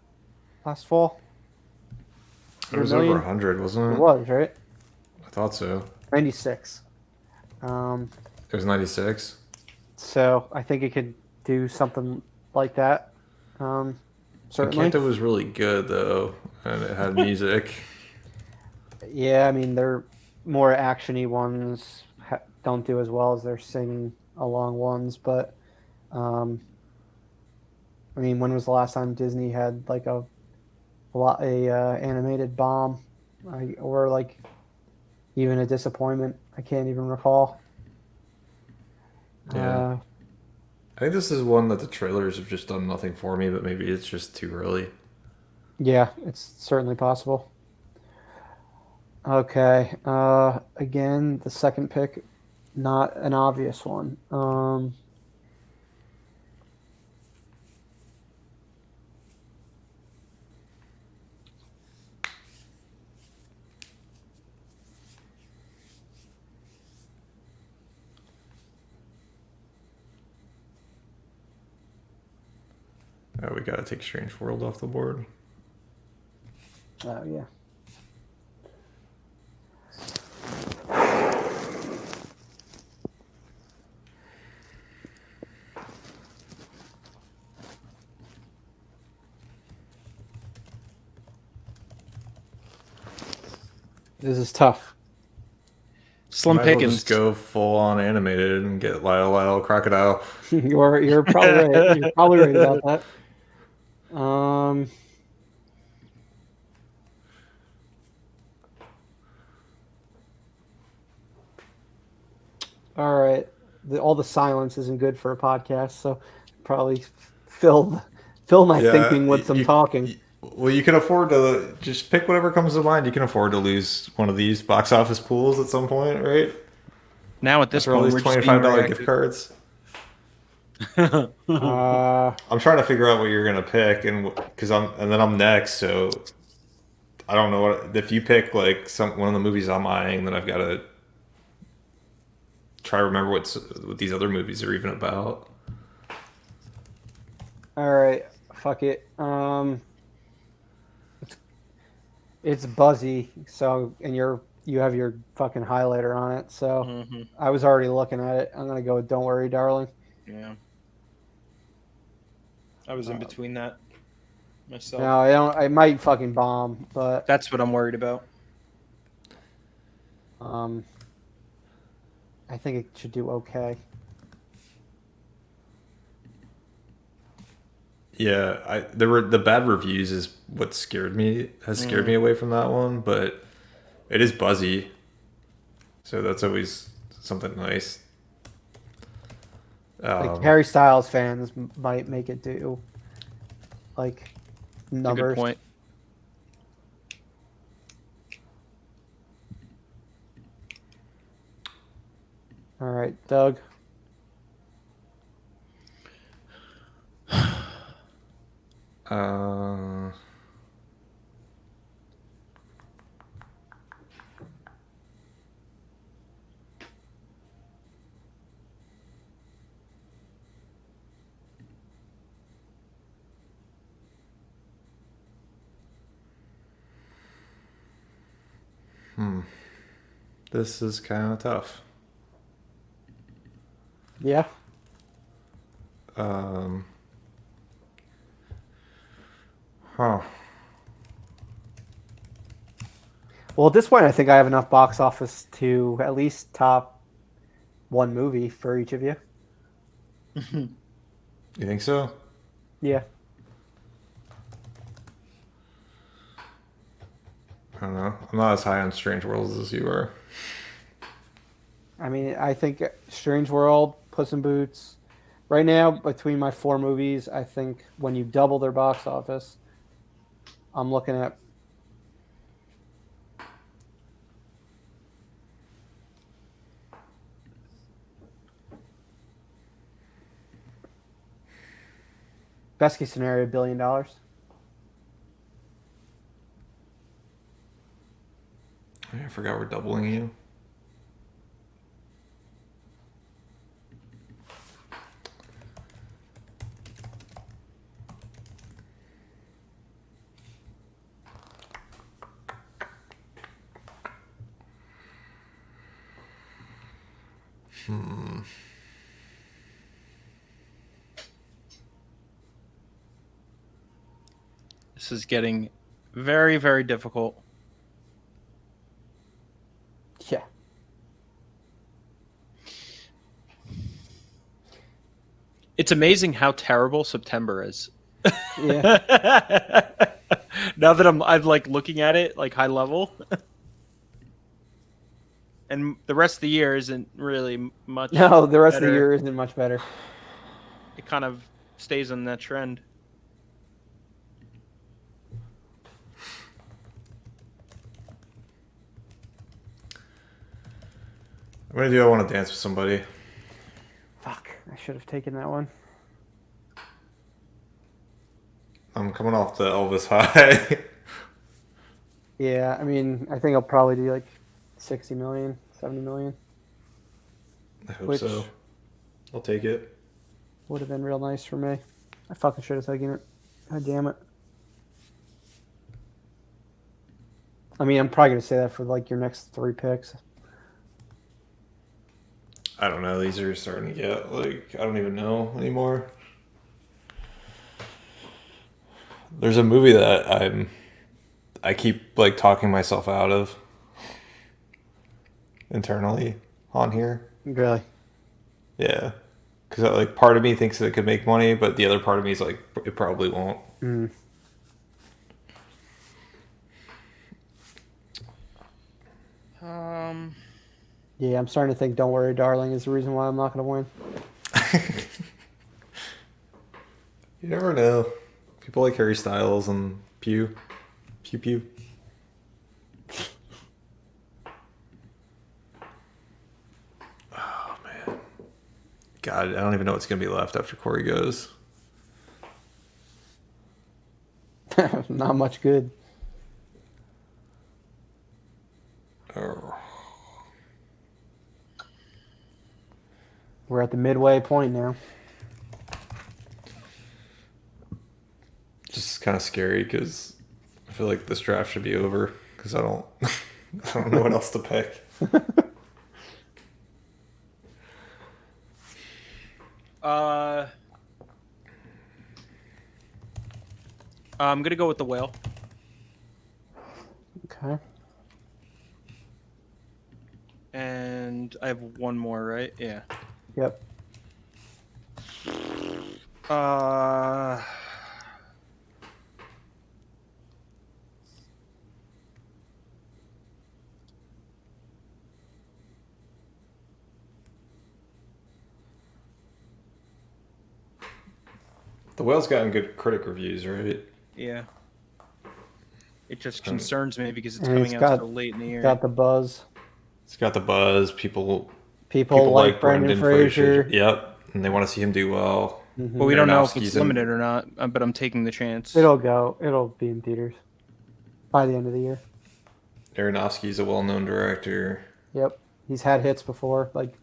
Last fall? It was over 100, wasn't It it? was, right? I thought so. 96. It was 96. So I think it could do something like that. Certainly. Encanto was really good, though, and it had music. Yeah, I mean, they're more actiony ones don't do as well as their singing along ones, but I mean, when was the last time Disney had like a animated bomb, or like even a disappointment? I can't even recall. Yeah. I think this is one that the trailers have just done nothing for me, but maybe it's just too early. Yeah, it's certainly possible. Okay. Again, the second pick, not an obvious one. Oh, we gotta take Strange World off the board. Oh yeah. This is tough. Slim Might as well pickings. just go full on animated and get Lyle Crocodile. You're probably right. You're probably right about that. All right. All the silence isn't good for a podcast, so probably fill my thinking with some talking. Well, you can afford to just pick whatever comes to mind. You can afford to lose one of these box office pools at some point, right? Now at this After all point, these we're just being $25 reactive. gift cards. Uh, I'm trying to figure out what you're gonna pick, and then I'm next. So I don't know what if you pick like one of the movies I'm eyeing, then I've got to try to remember what these other movies are even about. all right. Fuck it. It's Buzzy. So, and you have your fucking highlighter on it. So Mm-hmm. I was already looking at it. I'm gonna go with Don't Worry, Darling. Yeah. I was in between that myself. No, I don't. I might fucking bomb, but That's what I'm worried about. I think it should do okay. Yeah, the bad reviews is what has scared me away from that one, but it is Buzzy, so that's always something nice. Like Harry Styles fans might make it do like numbers. That's a good point. All right, Doug. This is kind of tough. Yeah. Huh. Well, at this point, I think I have enough box office to at least top one movie for each of you. You think so? Yeah. I don't know. I'm not as high on Strange Worlds as you are. I mean, I think Strange World, Puss in Boots. Right now, between my four movies, I think when you double their box office, I'm looking at best case scenario, $1 billion. I forgot we're doubling you. This is getting very, very difficult. Yeah. It's amazing how terrible September is. Yeah. Now that I'm like looking at it like high level. And the rest of the year isn't really much. No, the rest of better. the year isn't much better. It kind of stays on that trend. I'm gonna do I Want to Dance with Somebody. Fuck, I should have taken that one. I'm coming off the Elvis high. Yeah, I mean, I think I'll probably do like 60 million, 70 million. I hope Which- so. I'll take it. Would have been real nice for me. I fucking should have taken it. God damn it. I mean, I'm probably gonna say that for like your next 3 picks. I don't know. These are starting to get like I don't even know anymore. There's a movie that I keep like talking myself out of internally on here. Really? Yeah, because like part of me thinks that it could make money, but the other part of me is like it probably won't. Mm. Yeah, I'm starting to think "Don't Worry, Darling" is the reason why I'm not gonna win. You never know. People like Harry Styles and Pew Pew. Oh man, God, I don't even know what's gonna be left after Corey goes. Not much good. Oh. We're at the midway point now. Just kind of scary because I feel like this draft should be over because I don't I don't know what else to pick. I'm gonna go with the whale. Okay. And I have one more, right? Yeah. Yep. The Whale's gotten good critic reviews, right? Yeah. It just concerns me because it's And coming it's out so late in the year. Got the buzz. It's got the buzz. People like Brendan Fraser. Yep, and they want to see him do well. Mm-hmm. But we don't know if it's Aronofsky's in- limited or not. But I'm taking the chance. It'll be in theaters by the end of the year. Aronofsky's a well-known director. Yep. He's had hits before, like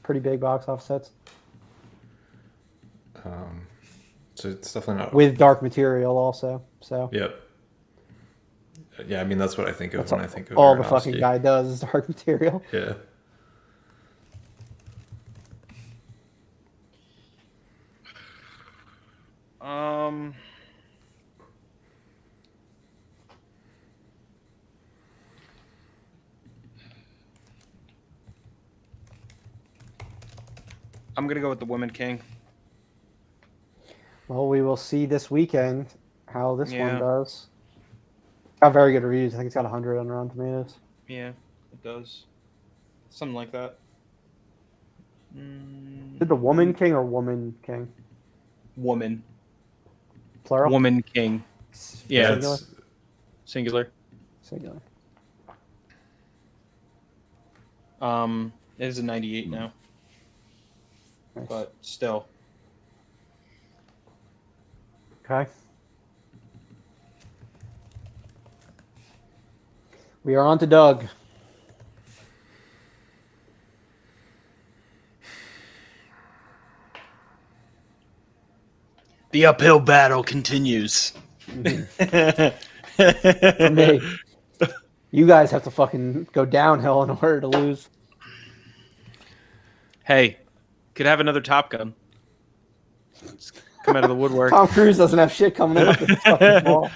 pretty big box office hits. So it's definitely not With Dark Material also. So Yep. Yeah, I mean that's what I think of when I think of all the Aronofsky. fucking guy does is Dark Material. Yeah. I'm gonna go with the Woman King. Well, we will see this weekend how this Yeah. one does. Got very good reviews. I think it's got 100 on Rotten Tomatoes. Yeah, it does. Something like that. Mm, Did the Woman King or Woman King? Woman. Plural? Woman King. Yeah. Singular? It's, Singular. Singular. It is a 98 now, Nice. but still. Okay. We are on to Doug. The uphill battle continues. For me. You guys have to fucking go downhill in order to lose. Hey, could have another Top Gun. It's come out of the woodwork. Tom Cruise doesn't have shit coming up in fucking fall.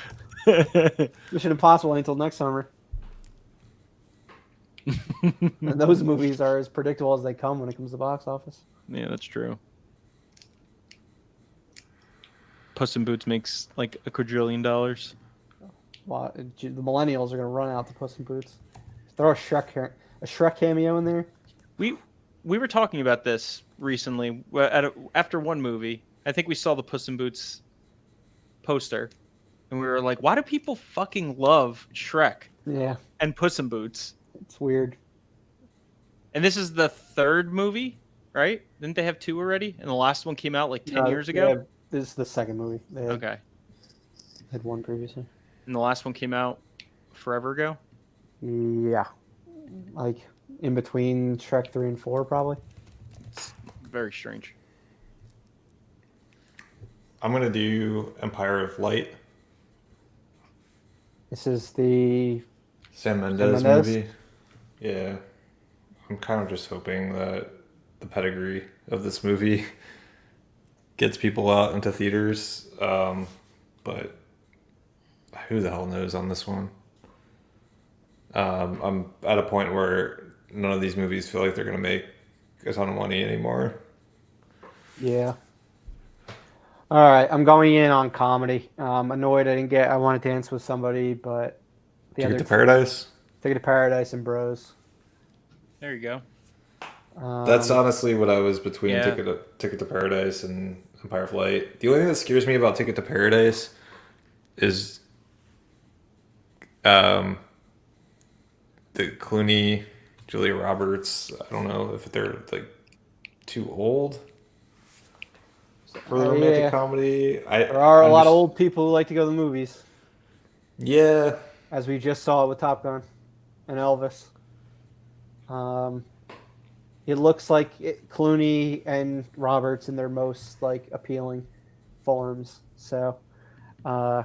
Mission Impossible ain't until next summer. And those movies are as predictable as they come when it comes to box office. Yeah, that's true. Puss in Boots makes like $1 quadrillion. Well, the millennials are going to run out to Puss in Boots. Throw a Shrek cameo in there. We were talking about this recently after one movie. I think we saw the Puss in Boots poster, and we were like, "Why do people fucking love Shrek Yeah, and Puss in Boots?" it's weird. And this is the third movie, right? Didn't they have 2 already? And the last one came out like 10 years ago. Yeah, this is the second movie. They Okay. had one previously. And the last one came out forever ago. Yeah, like in between Shrek 3 and 4, probably. It's very strange. I'm gonna do Empire of Light. This is the Sam Mendes Mendes? movie. Yeah. I'm kind of just hoping that the pedigree of this movie gets people out into theaters. But who the hell knows on this one? I'm at a point where none of these movies feel like they're going to make a ton of money anymore. Yeah. All right, I'm going in on comedy. Annoyed I didn't get I Want to Dance with Somebody, but the Ticket other to Paradise? Ticket to Paradise and Bros. There you go. That's honestly what I was between Yeah. Ticket to Paradise and Empire of Light. The only thing that scares me about Ticket to Paradise is um, the Clooney, Julia Roberts. I don't know if they're like too old for the romantic yeah. comedy. There are a lot of old people who like to go to the movies, Yeah, as we just saw with Top Gun and Elvis. It looks like Clooney and Roberts in their most like appealing forms. So, I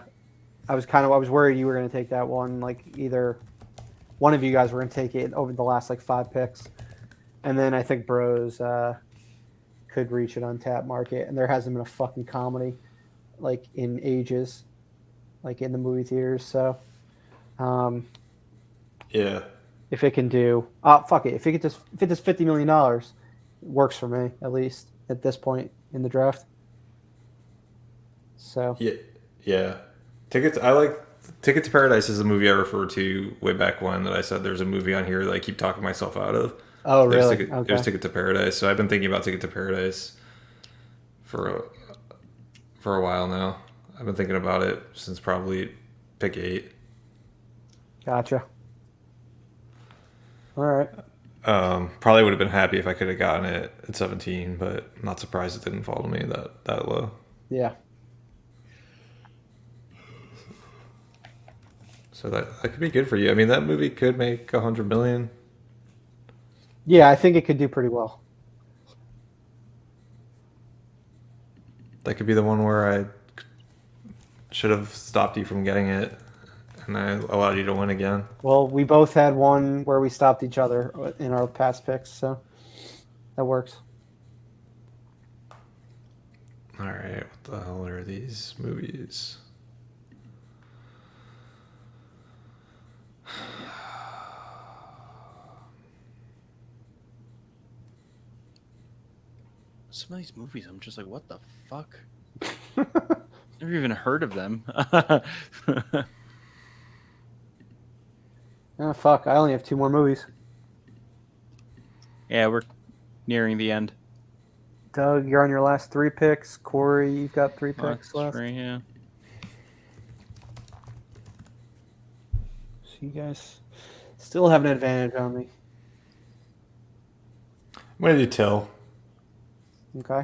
was worried you were going to take that one. Like either one of you guys were going to take it over the last like 5 picks, and then I think Bros could reach an untapped market, and there hasn't been a fucking comedy like in ages, like in the movie theaters. So, um, yeah. if it can do, fuck it. If it does $50 million, works for me at least at this point in the draft. So Yeah, yeah. Ticket to Paradise is a movie I referred to way back when that I said there's a movie on here that I keep talking myself out of. oh It was really? It was Okay. Ticket to Paradise. So I've been thinking about Ticket to Paradise for a while now. I've been thinking about it since probably pick 8. Gotcha. All right. Probably would have been happy if I could have gotten it at 17, but I'm not surprised it didn't fall to me that low. Yeah. So that could be good for you. I mean, that movie could make 100 million. Yeah, I think it could do pretty well. That could be the one where I should have stopped you from getting it, and I allowed you to win again. Well, we both had one where we stopped each other in our past picks, so that works. All right, what the hell are these movies? Some of these movies, I'm just like, what the fuck? Never even heard of them. Oh, fuck. I only have 2 more movies. Yeah, we're nearing the end. Doug, you're on your last 3 picks. Corey, you've got 3 picks That's left. right, yeah. So you guys still have an advantage on me. I'm gonna do Till. Okay.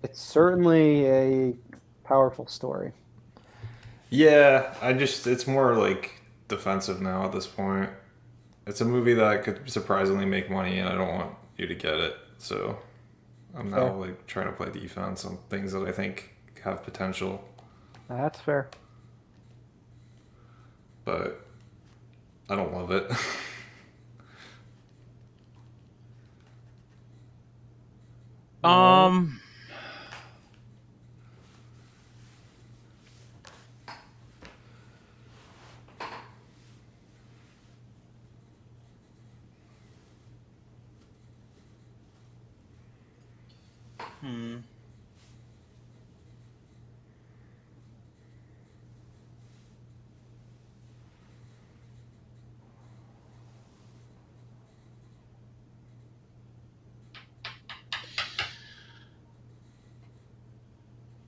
It's certainly a powerful story. Yeah, it's more like defensive now at this point. It's a movie that could surprisingly make money, and I don't want you to get it. So I'm Fair. now like trying to play defense on things that I think have potential, That's fair. but I don't love it. Um, hmm.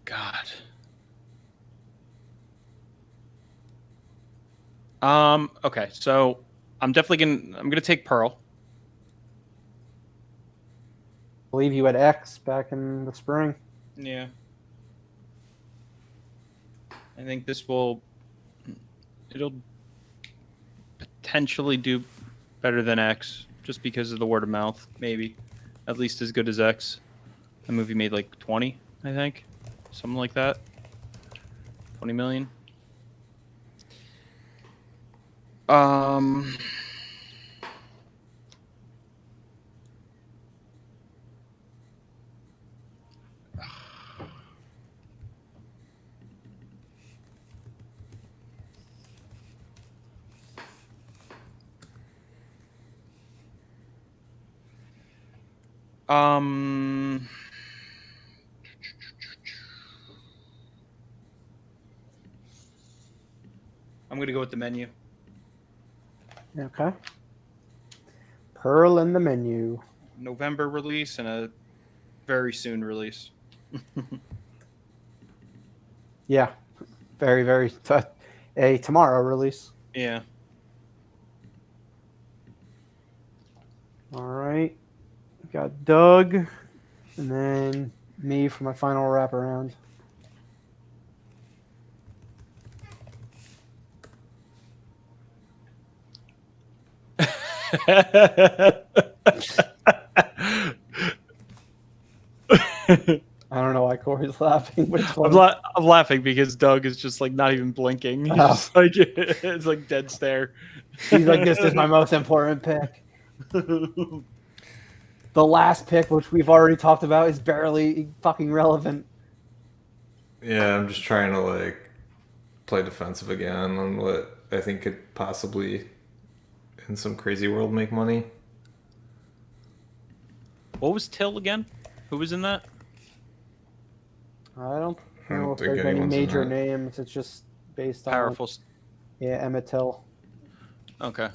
God. Okay, so I'm gonna take Pearl. I believe you had X back in the spring. Yeah. I think it'll potentially do better than X just because of the word of mouth, maybe. at least as good as X. The movie made like 20, I think, something like that. 20 million. Um. Um. I'm gonna go with the menu. Okay. Pearl in the Menu. November release and a very soon release. Yeah. Very, very. A tomorrow release. Yeah. All right. Got Doug, and then me for my final wraparound. I don't know why Corey's laughing, but it's funny. I'm laughing because Doug is just like not even blinking. He's just like it's like dead stare. He's like, this is my most important pick. The last pick, which we've already talked about, is barely fucking relevant. Yeah, I'm just trying to like play defensive again on what I think could possibly, in some crazy world, make money. What was Till again? Who was in that? I don't I don't know if think there's any anyone's in major that. names. It's just based on Powerful. Emmett Till. Okay.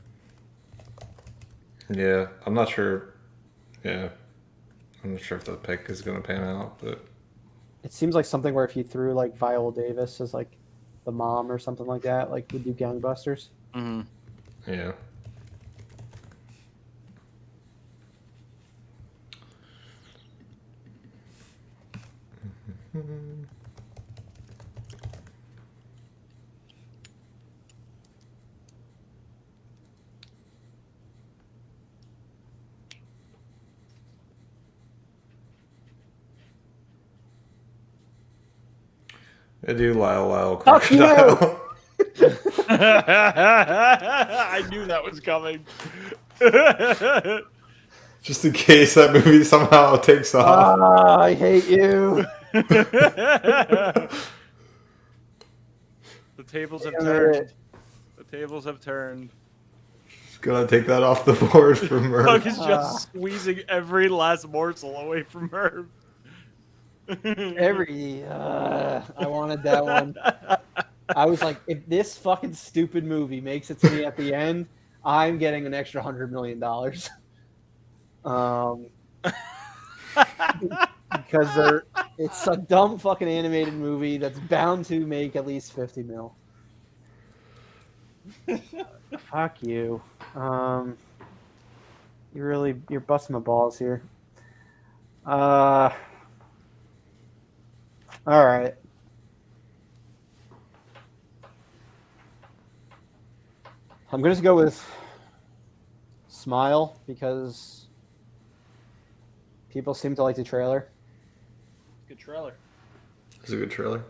Yeah, I'm not sure. Yeah, I'm not sure if that pick is going to pan out, but It seems like something where if you threw like Viola Davis as like the mom or something like that, like would do gangbusters. Mm-hmm. yeah. I do Lyle Fuck you! Crocodile. I knew that was coming. Just in case that movie somehow takes off. I hate you. The tables have Damn turned. it. The tables have turned. Just gonna take that off the board for Doug Murph. is just squeezing every last morsel away from Murph. I wanted that one. I was like, if this fucking stupid movie makes it to me at the end, I'm getting an extra $100 million. Because it's a dumb fucking animated movie that's bound to make at least 50 mil. Fuck you. You're busting my balls here. All right. I'm going to go with Smile because people seem to like the trailer. Good trailer. It's a good trailer.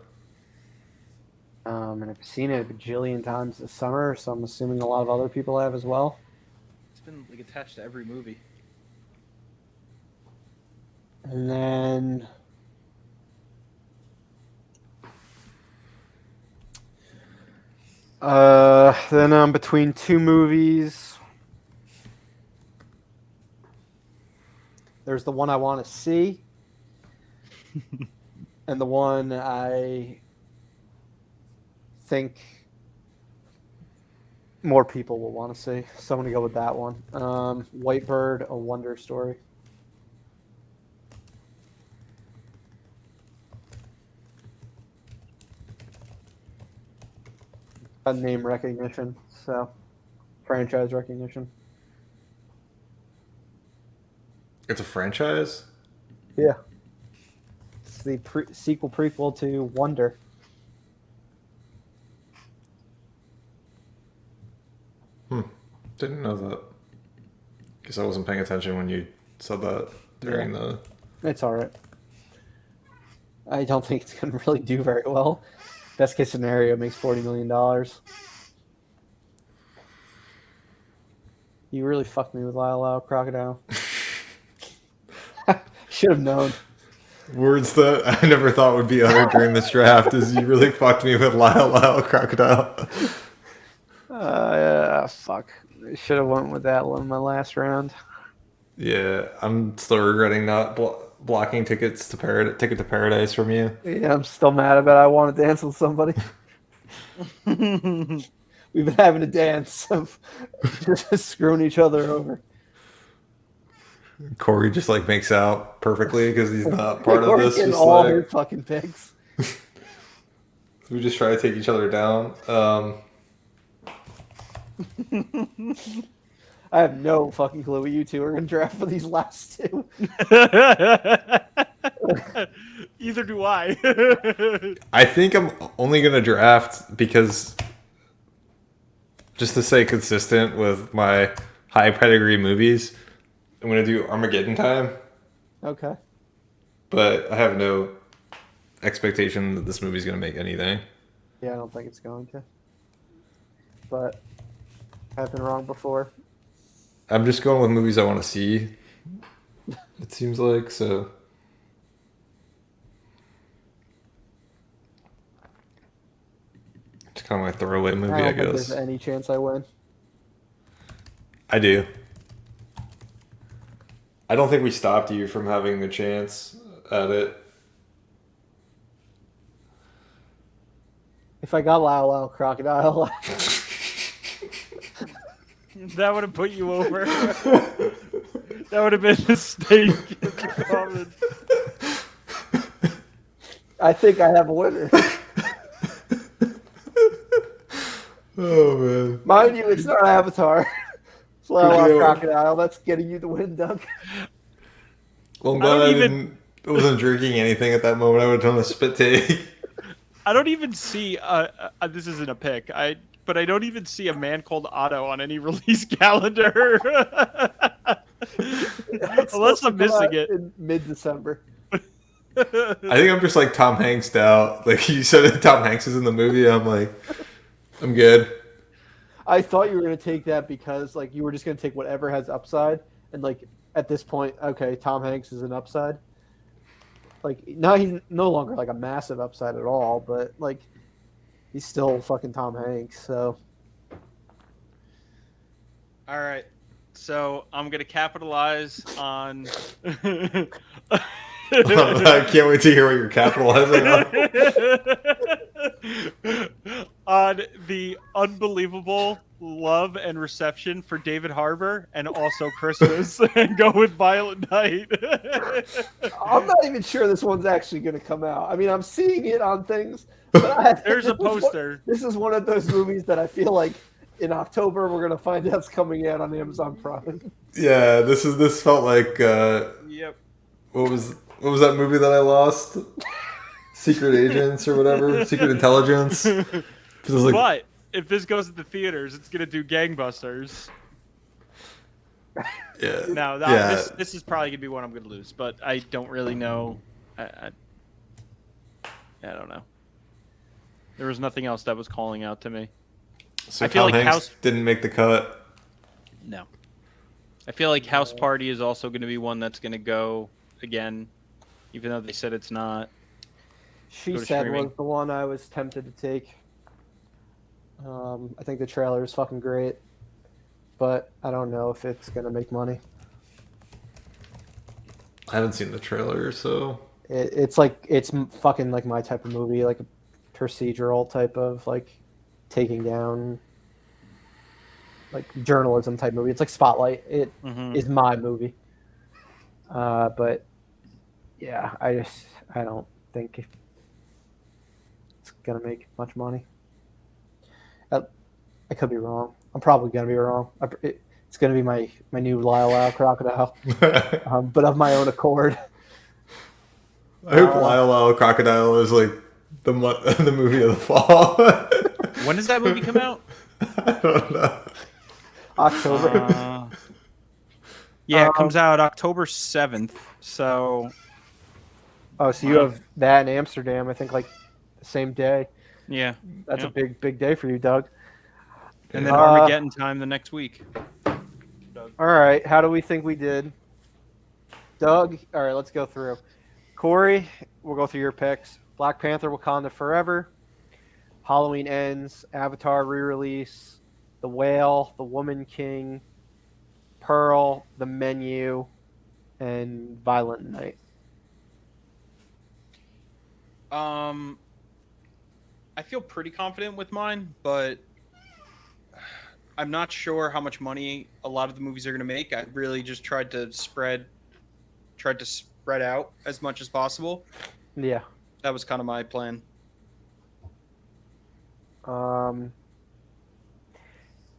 And I've seen it a bajillion times this summer, so I'm assuming a lot of other people have as well. It's been like attached to every movie. And then I'm between two movies. There's the one I want to see, and the one I think more people will want to see. So I'm going to go with that one. White Bird, A Wonder Story. Name recognition, so franchise recognition. It's a franchise? Yeah. It's the sequel prequel to Wonder. Didn't know that. Guess I wasn't paying attention when you said that. during the. It's all right. I don't think it's going to really do very well. Best case scenario makes $40 million. You really fucked me with Lyle Lyle Crocodile. Should have known. Words that I never thought would be uttered during this draft is you really fucked me with Lyle Crocodile. Fuck. I should have went with that one in my last round. Yeah, I'm still regretting not blocking Ticket to Paradise from you. Yeah, I'm still mad about it. I want to dance with somebody. We've been having a dance of just screwing each other over. Corey just like makes out perfectly because he's not part of this. Just all his fucking picks. We just try to take each other down. I have no fucking clue what you two are going to draft for these last two. Either do I. I think I'm only going to draft because just to stay consistent with my high pedigree movies, I'm going to do Armageddon Time. Okay. But I have no expectation that this movie's going to make anything. Yeah, I don't think it's going to. But I've been wrong before. I'm just going with movies I want to see. It seems like so. It's kind of my throwaway movie, I don't think guess. there's any chance I win. I do. I don't think we stopped you from having a chance at it. If I got Lyle Lyle Crocodile, That would have put you over. That would have been the stake. I think I have a winner. Oh, man. Mind you, it's not Avatar. It's Lyle Lyle Crocodile. That's getting you the win, Doug. Well, I'm glad I wasn't drinking anything at that moment. I would have done a spit take. I don't even see. This isn't a pick. But I don't even see a man called Otto on any release calendar. Unless I'm missing it. In mid-December. I think I'm just like Tom Hanks out. Like you said, Tom Hanks is in the movie. I'm like, I'm good. I thought you were going to take that because like you were just going to take whatever has upside, and like at this point, okay, Tom Hanks is an upside. Like now he's no longer like a massive upside at all, but like he's still fucking Tom Hanks. So All right. So I'm gonna capitalize on. I can't wait to hear what you're capitalizing on the unbelievable love and reception for David Harbour and also Christmas and go with Violent Night. I'm not even sure this one's actually going to come out. I mean, I'm seeing it on things. But There's a poster. This is one of those movies that I feel like in October we're going to find out it's coming out on Amazon Prime. Yeah, this felt like Yep. what was that movie that I lost? Secret Agents or whatever, Secret Intelligence. Like, But if this goes to the theaters, it's gonna do gangbusters. yeah. Now Yeah. this is probably gonna be one I'm gonna lose, but I don't really know. I don't know. There was nothing else that was calling out to me. So I feel Tom like Hanks didn't make the cut. No. I feel like House Party is also going to be one that's going to go again, even though they said it's not. She Go to Said streaming. was the one I was tempted to take. I think the trailer is fucking great, but I don't know if it's gonna make money. I haven't seen the trailer, so It's fucking like my type of movie, like a procedural type of like taking down like journalism type movie. It's like Spotlight. It is my movie. But yeah, I don't think it's gonna make much money. I could be wrong. I'm probably gonna be wrong. It's gonna be my new Lyle Lyle Crocodile, but of my own accord. I hope Lyle Crocodile is like the movie of the fall. When does that movie come out? I don't know. October. Yeah, it comes out October 7th. So Oh, so you have that in Amsterdam, I think, like the same day. yeah, That's a yep. big day for you, Doug. And then Armageddon time the next week. All right, how do we think we did? Doug, all right, let's go through. Corey, we'll go through your picks. Black Panther, Wakanda Forever, Halloween Ends, Avatar re-release, The Whale, The Woman King, Pearl, The Menu, and Violent Night. I feel pretty confident with mine, but I'm not sure how much money a lot of the movies are going to make. I really just tried to spread out as much as possible. Yeah. That was kind of my plan.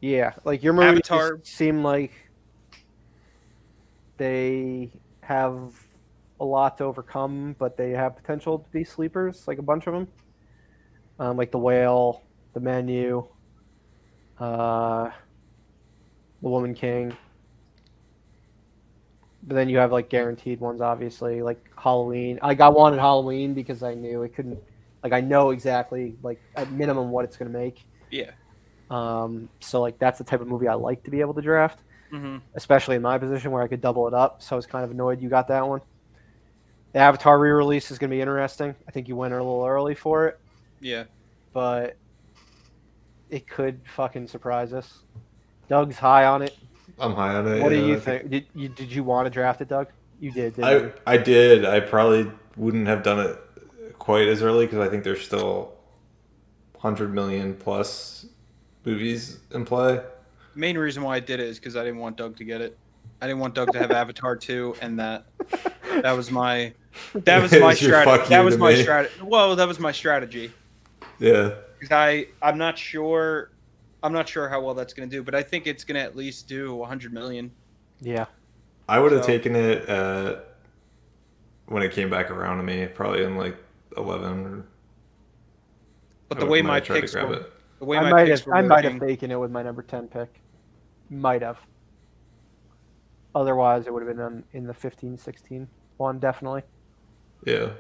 Yeah, like your movies Avatar. seem like they have a lot to overcome, but they have potential to be sleepers, like a bunch of them. Like The Whale, The Menu, The Woman King. But then you have like guaranteed ones, obviously, like Halloween. Like I wanted Halloween because I knew it couldn't. Like I know exactly, like at minimum, what it's going to make. Yeah. So like that's the type of movie I like to be able to draft, Mm-hmm. especially in my position where I could double it up. So I was kind of annoyed you got that one. The Avatar re-release is going to be interesting. I think you went a little early for it, Yeah. but it could fucking surprise us. Doug's high on it. I'm high on it. What do yeah, you I think- think? Did you want to draft it, Doug? You did, didn't you? I did. I probably wouldn't have done it quite as early because I think there's still 100 million plus movies in play. The main reason why I did it is because I didn't want Doug to get it. I didn't want Doug to have Avatar 2, and that was my It's your strategy. fuck That you was to my me. strategy. Well, that was my strategy. Yeah. Because I'm not sure. I'm not sure how well that's going to do, but I think it's going to at least do 100 million. Yeah. I would have So- taken it when it came back around to me, probably in like 11. Or But I the would- way might my have tried to picks grab were, it. the way I my might picks have. were I might have working, taken it with my number 10 pick. Might have. Otherwise, it would have been in the 15, 16 one, definitely. Yeah.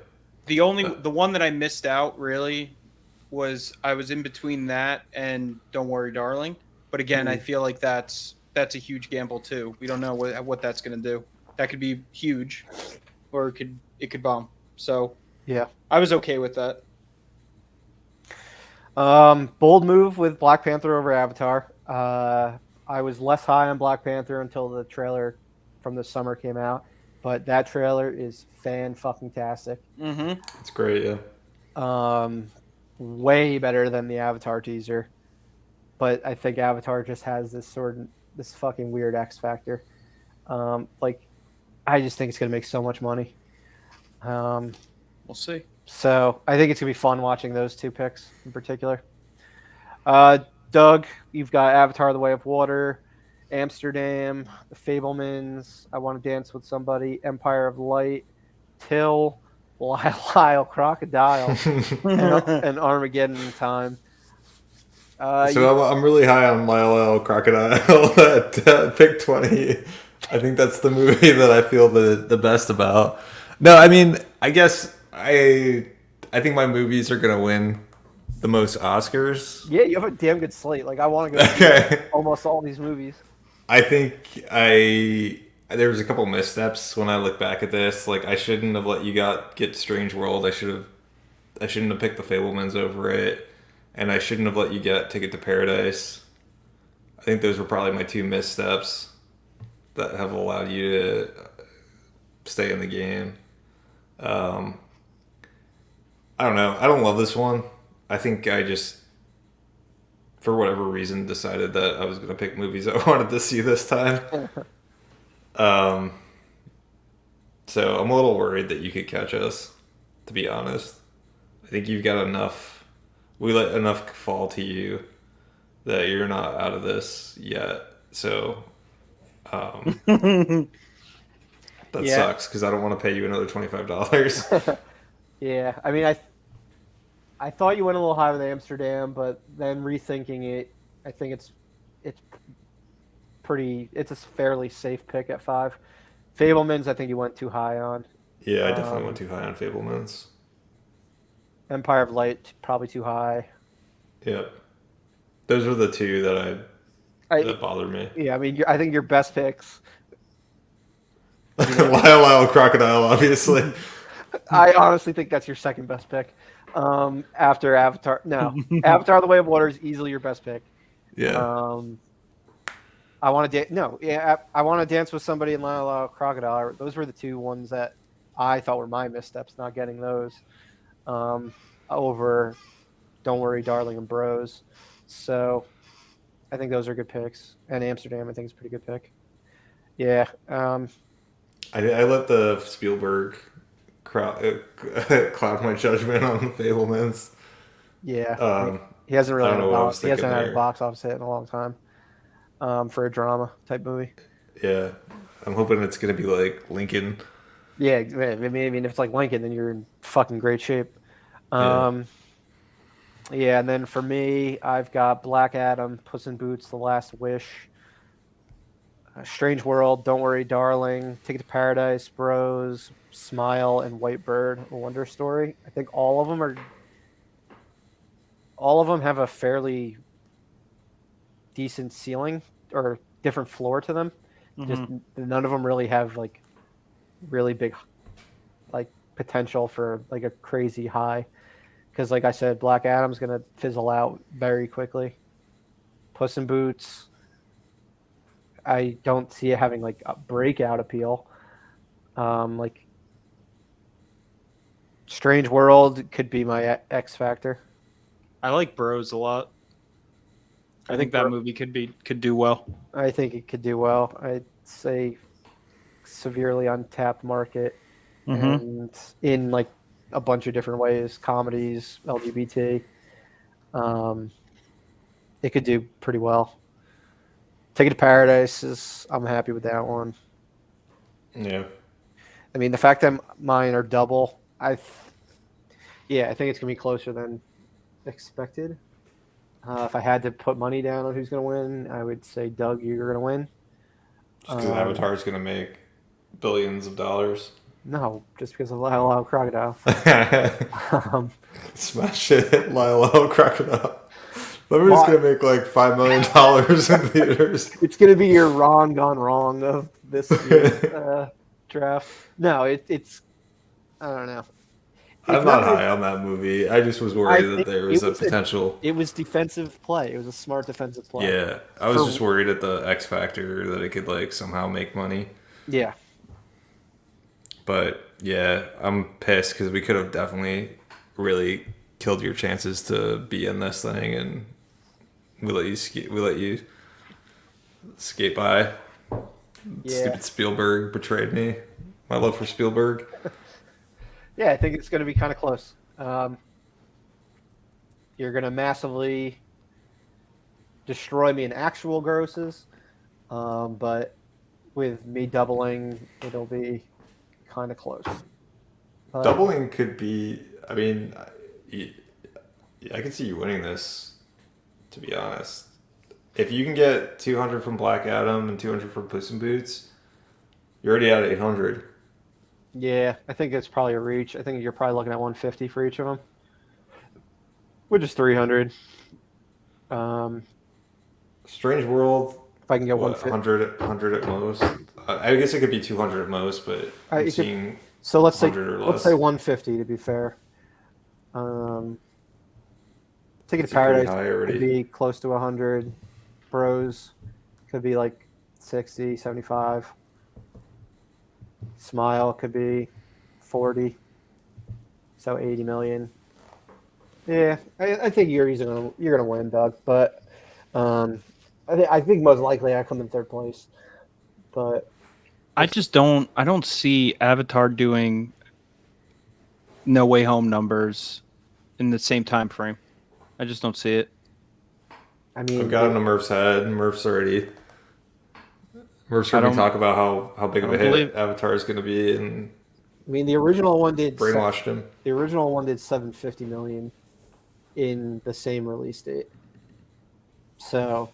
the one that I missed out really was I was in between that and Don't Worry, Darling. But again, I feel like that's a huge gamble too. We don't know what that's going to do. That could be huge, or it could bomb. So Yeah. I was okay with that. Bold move with Black Panther over Avatar. I was less high on Black Panther until the trailer from this summer came out, but that trailer is fan-fucking-tastic. Mm-hmm. It's great, yeah. Way better than the Avatar teaser, but I think Avatar just has this fucking weird X factor. Like, I just think it's gonna make so much money. We'll see. So I think it's gonna be fun watching those two picks in particular. Doug, you've got Avatar: The Way of Water, Amsterdam, The Fablemans, I Want to Dance with Somebody, Empire of Light, Till, Lyle Crocodile, and Armageddon Time. So I'm really high on Lyle Crocodile at pick 20. I think that's the movie that I feel the best about. No, I mean, I guess I think my movies are going to win the most Oscars. Yeah, you have a damn good slate. Like I want to go see almost all these movies. I think there was a couple missteps when I look back at this. Like I shouldn't have let you get Strange World. I shouldn't have picked The Fablemans over it, and I shouldn't have let you get Ticket to Paradise. I think those were probably my two missteps that have allowed you to stay in the game. I don't know. I don't love this one. I think I just, for whatever reason, decided that I was going to pick movies I wanted to see this time. So I'm a little worried that you could catch us, to be honest. I think you've got enough. We let enough fall to you that you're not out of this yet. So that sucks because I don't want to pay you another $25. Yeah, I mean, I thought you went a little high with Amsterdam, but then rethinking it, I think it's it's a fairly safe pick at 5. Fablemans, I think you went too high on. Yeah, I definitely went too high on Fablemans. Empire of Light, probably too high. Yep. Those are the two that bother me. Yeah, I mean, I think your best picks. Lyle Crocodile, obviously. I honestly think that's your second best pick. After Avatar. No. Avatar: The Way of Water is easily your best pick. Yeah. I want to I want to dance with somebody in Lyle Crocodile. Those were the two ones that I thought were my missteps, not getting those over Don't Worry, Darling, and Bros. So I think those are good picks. And Amsterdam, I think, is a pretty good pick. Yeah. I let the Spielberg cloud my judgment on the Fablemans. Yeah. He hasn't really I don't know what I was thinking had a there. box office hit in a long time for a drama type movie. Yeah. I'm hoping it's going to be like Lincoln. Yeah, I mean, if it's like Lincoln, then you're in fucking great shape. Yeah. Yeah, and then for me, I've got Black Adam, Puss in Boots, The Last Wish, Strange World, Don't Worry, Darling, Ticket to Paradise, Bros, Smile, and White Bird, A Wonder Story. I think all of them have a fairly decent ceiling or different floor to them. Just none of them really have like really big like potential for like a crazy high. Because like I said, Black Adam's gonna fizzle out very quickly. Puss in Boots, I don't see it having like a breakout appeal. Like Strange World could be my X factor. I like Bros a lot. I think that movie could do well. I think it could do well. I'd say severely untapped market and in like a bunch of different ways, comedies, LGBT. It could do pretty well. Ticket to Paradise I'm happy with that one. Yeah. I mean, the fact that mine are double, I think it's gonna be closer than expected. If I had to put money down on who's gonna win, I would say Doug, you're gonna win. Just because Avatar's going to make billions of dollars. No, just because of Lyle Crocodile. Smash it, Lyle Crocodile. That movie's going to make like $5 million in theaters. It's going to be your Ron gone wrong of this year's draft. No, it's I don't know. I'm not high on that movie. I just was worried that there was a potential. It was defensive play. It was a smart defensive play. Yeah, I was just worried at the X factor that it could like somehow make money. Yeah. But yeah, I'm pissed because we could have definitely really killed your chances to be in this thing, and we let you skate by. Yeah. Stupid Spielberg betrayed me. My love for Spielberg. Yeah, I think it's going to be kind of close. You're going to massively destroy me in actual grosses, but with me doubling, it'll be kind of close. Doubling could be. I mean, I could see you winning this. To be honest, if you can get 200 from Black Adam and 200 from Puss in Boots, you're already at 800. Yeah, I think it's probably a reach. I think you're probably looking at 150 for each of them, which is 300. Strange World. If I can get 100 at most. I guess it could be 200 at most, but I'm seeing. So let's say 150 to be fair. Ticket to Paradise could be close to 100. Bros could be like 60, 75. Smile could be 40. So 80 million. Yeah, I think you're gonna win, Doug. But I think most likely I come in third place. But I don't see Avatar doing No Way Home numbers in the same time frame. I just don't see it. I mean, I've got it in Murph's head. Murph's heard me talk about how big of a hit Avatar is going to be, and I mean the original one did brainwashed him. The original one did $750 million in the same release date. So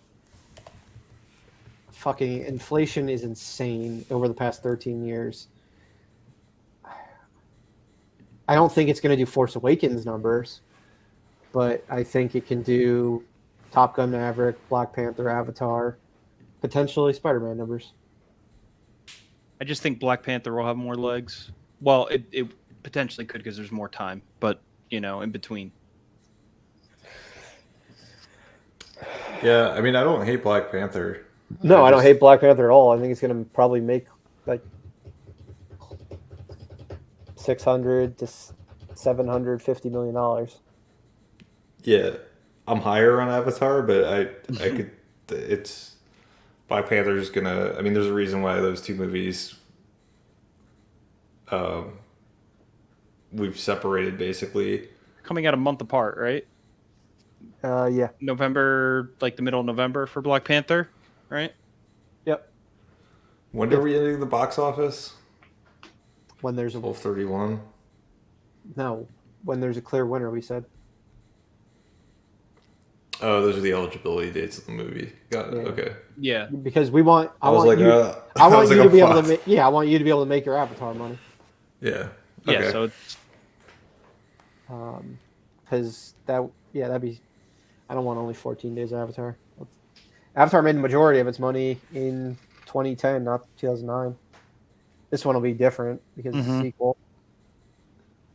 fucking inflation is insane over the past 13 years. I don't think it's going to do Force Awakens numbers, but I think it can do Top Gun Maverick, Black Panther, Avatar, potentially Spider-Man numbers. I just think Black Panther will have more legs. Well, it potentially could because there's more time, but in between. Yeah, I mean, I don't hate Black Panther. No, I don't hate Black Panther at all. I think it's going to probably make like $600 to $750 million. Yeah, I'm higher on Avatar, but I could. It's Black Panther's gonna. I mean, there's a reason why those two movies. We've separated basically. Coming out a month apart, right? Yeah. November, like the middle of November for Black Panther, right? Yep. When are we ending the box office? When there's a 12/31. No, when there's a clear winner, we said. Oh, those are the eligibility dates of the movie. Got it. Yeah. Okay. Yeah. Because we want. I was want like, you. I want was you like, to be I'm able to fucked. make. Yeah, I want you to be able to make your Avatar money. Yeah. Yeah, Okay. so it's Because that'd be. I don't want only 14 days of Avatar. Avatar made the majority of its money in 2010, not 2009. This one will be different because it's a sequel.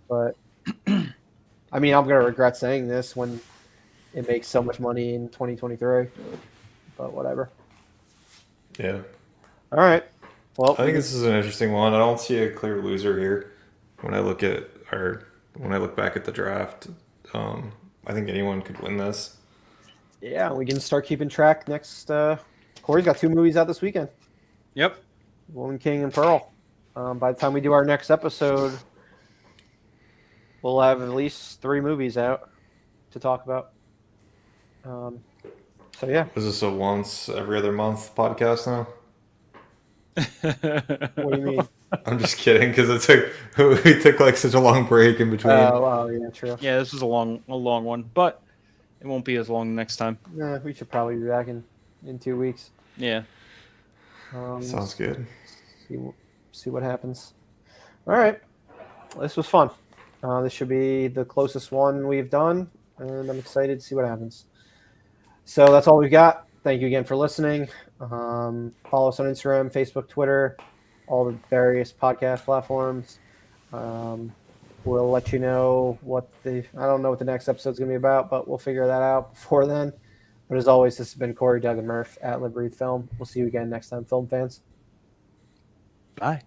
But I mean, I'm gonna regret saying this when it makes so much money in 2023. But whatever. Yeah. All right. Well, I think this is an interesting one. I don't see a clear loser here. When I look back at the draft, I think anyone could win this. yeah, we can start keeping track next. Corey's got 2 movies out this weekend. Yep. Woman King and Pearl. By the time we do our next episode, we'll have at least 3 movies out to talk about. So yeah, Is this a once every other month podcast now? what do you mean? I'm just kidding because we took like such a long break in between. Oh, yeah, true. Yeah, this is a long one, but it won't be as long next time. Yeah, we should probably be back in 2 weeks. Yeah. Sounds good. See what happens. All right, this was fun. This should be the closest one we've done, and I'm excited to see what happens. So that's all we've got. Thank you again for listening. Follow us on Instagram, Facebook, Twitter, all the various podcast platforms. We'll let you know I don't know what the next episode's going to be about, but we'll figure that out before then. But as always, this has been Corey, Doug, and Murph at Live Breathe Film. We'll see you again next time, film fans. Bye.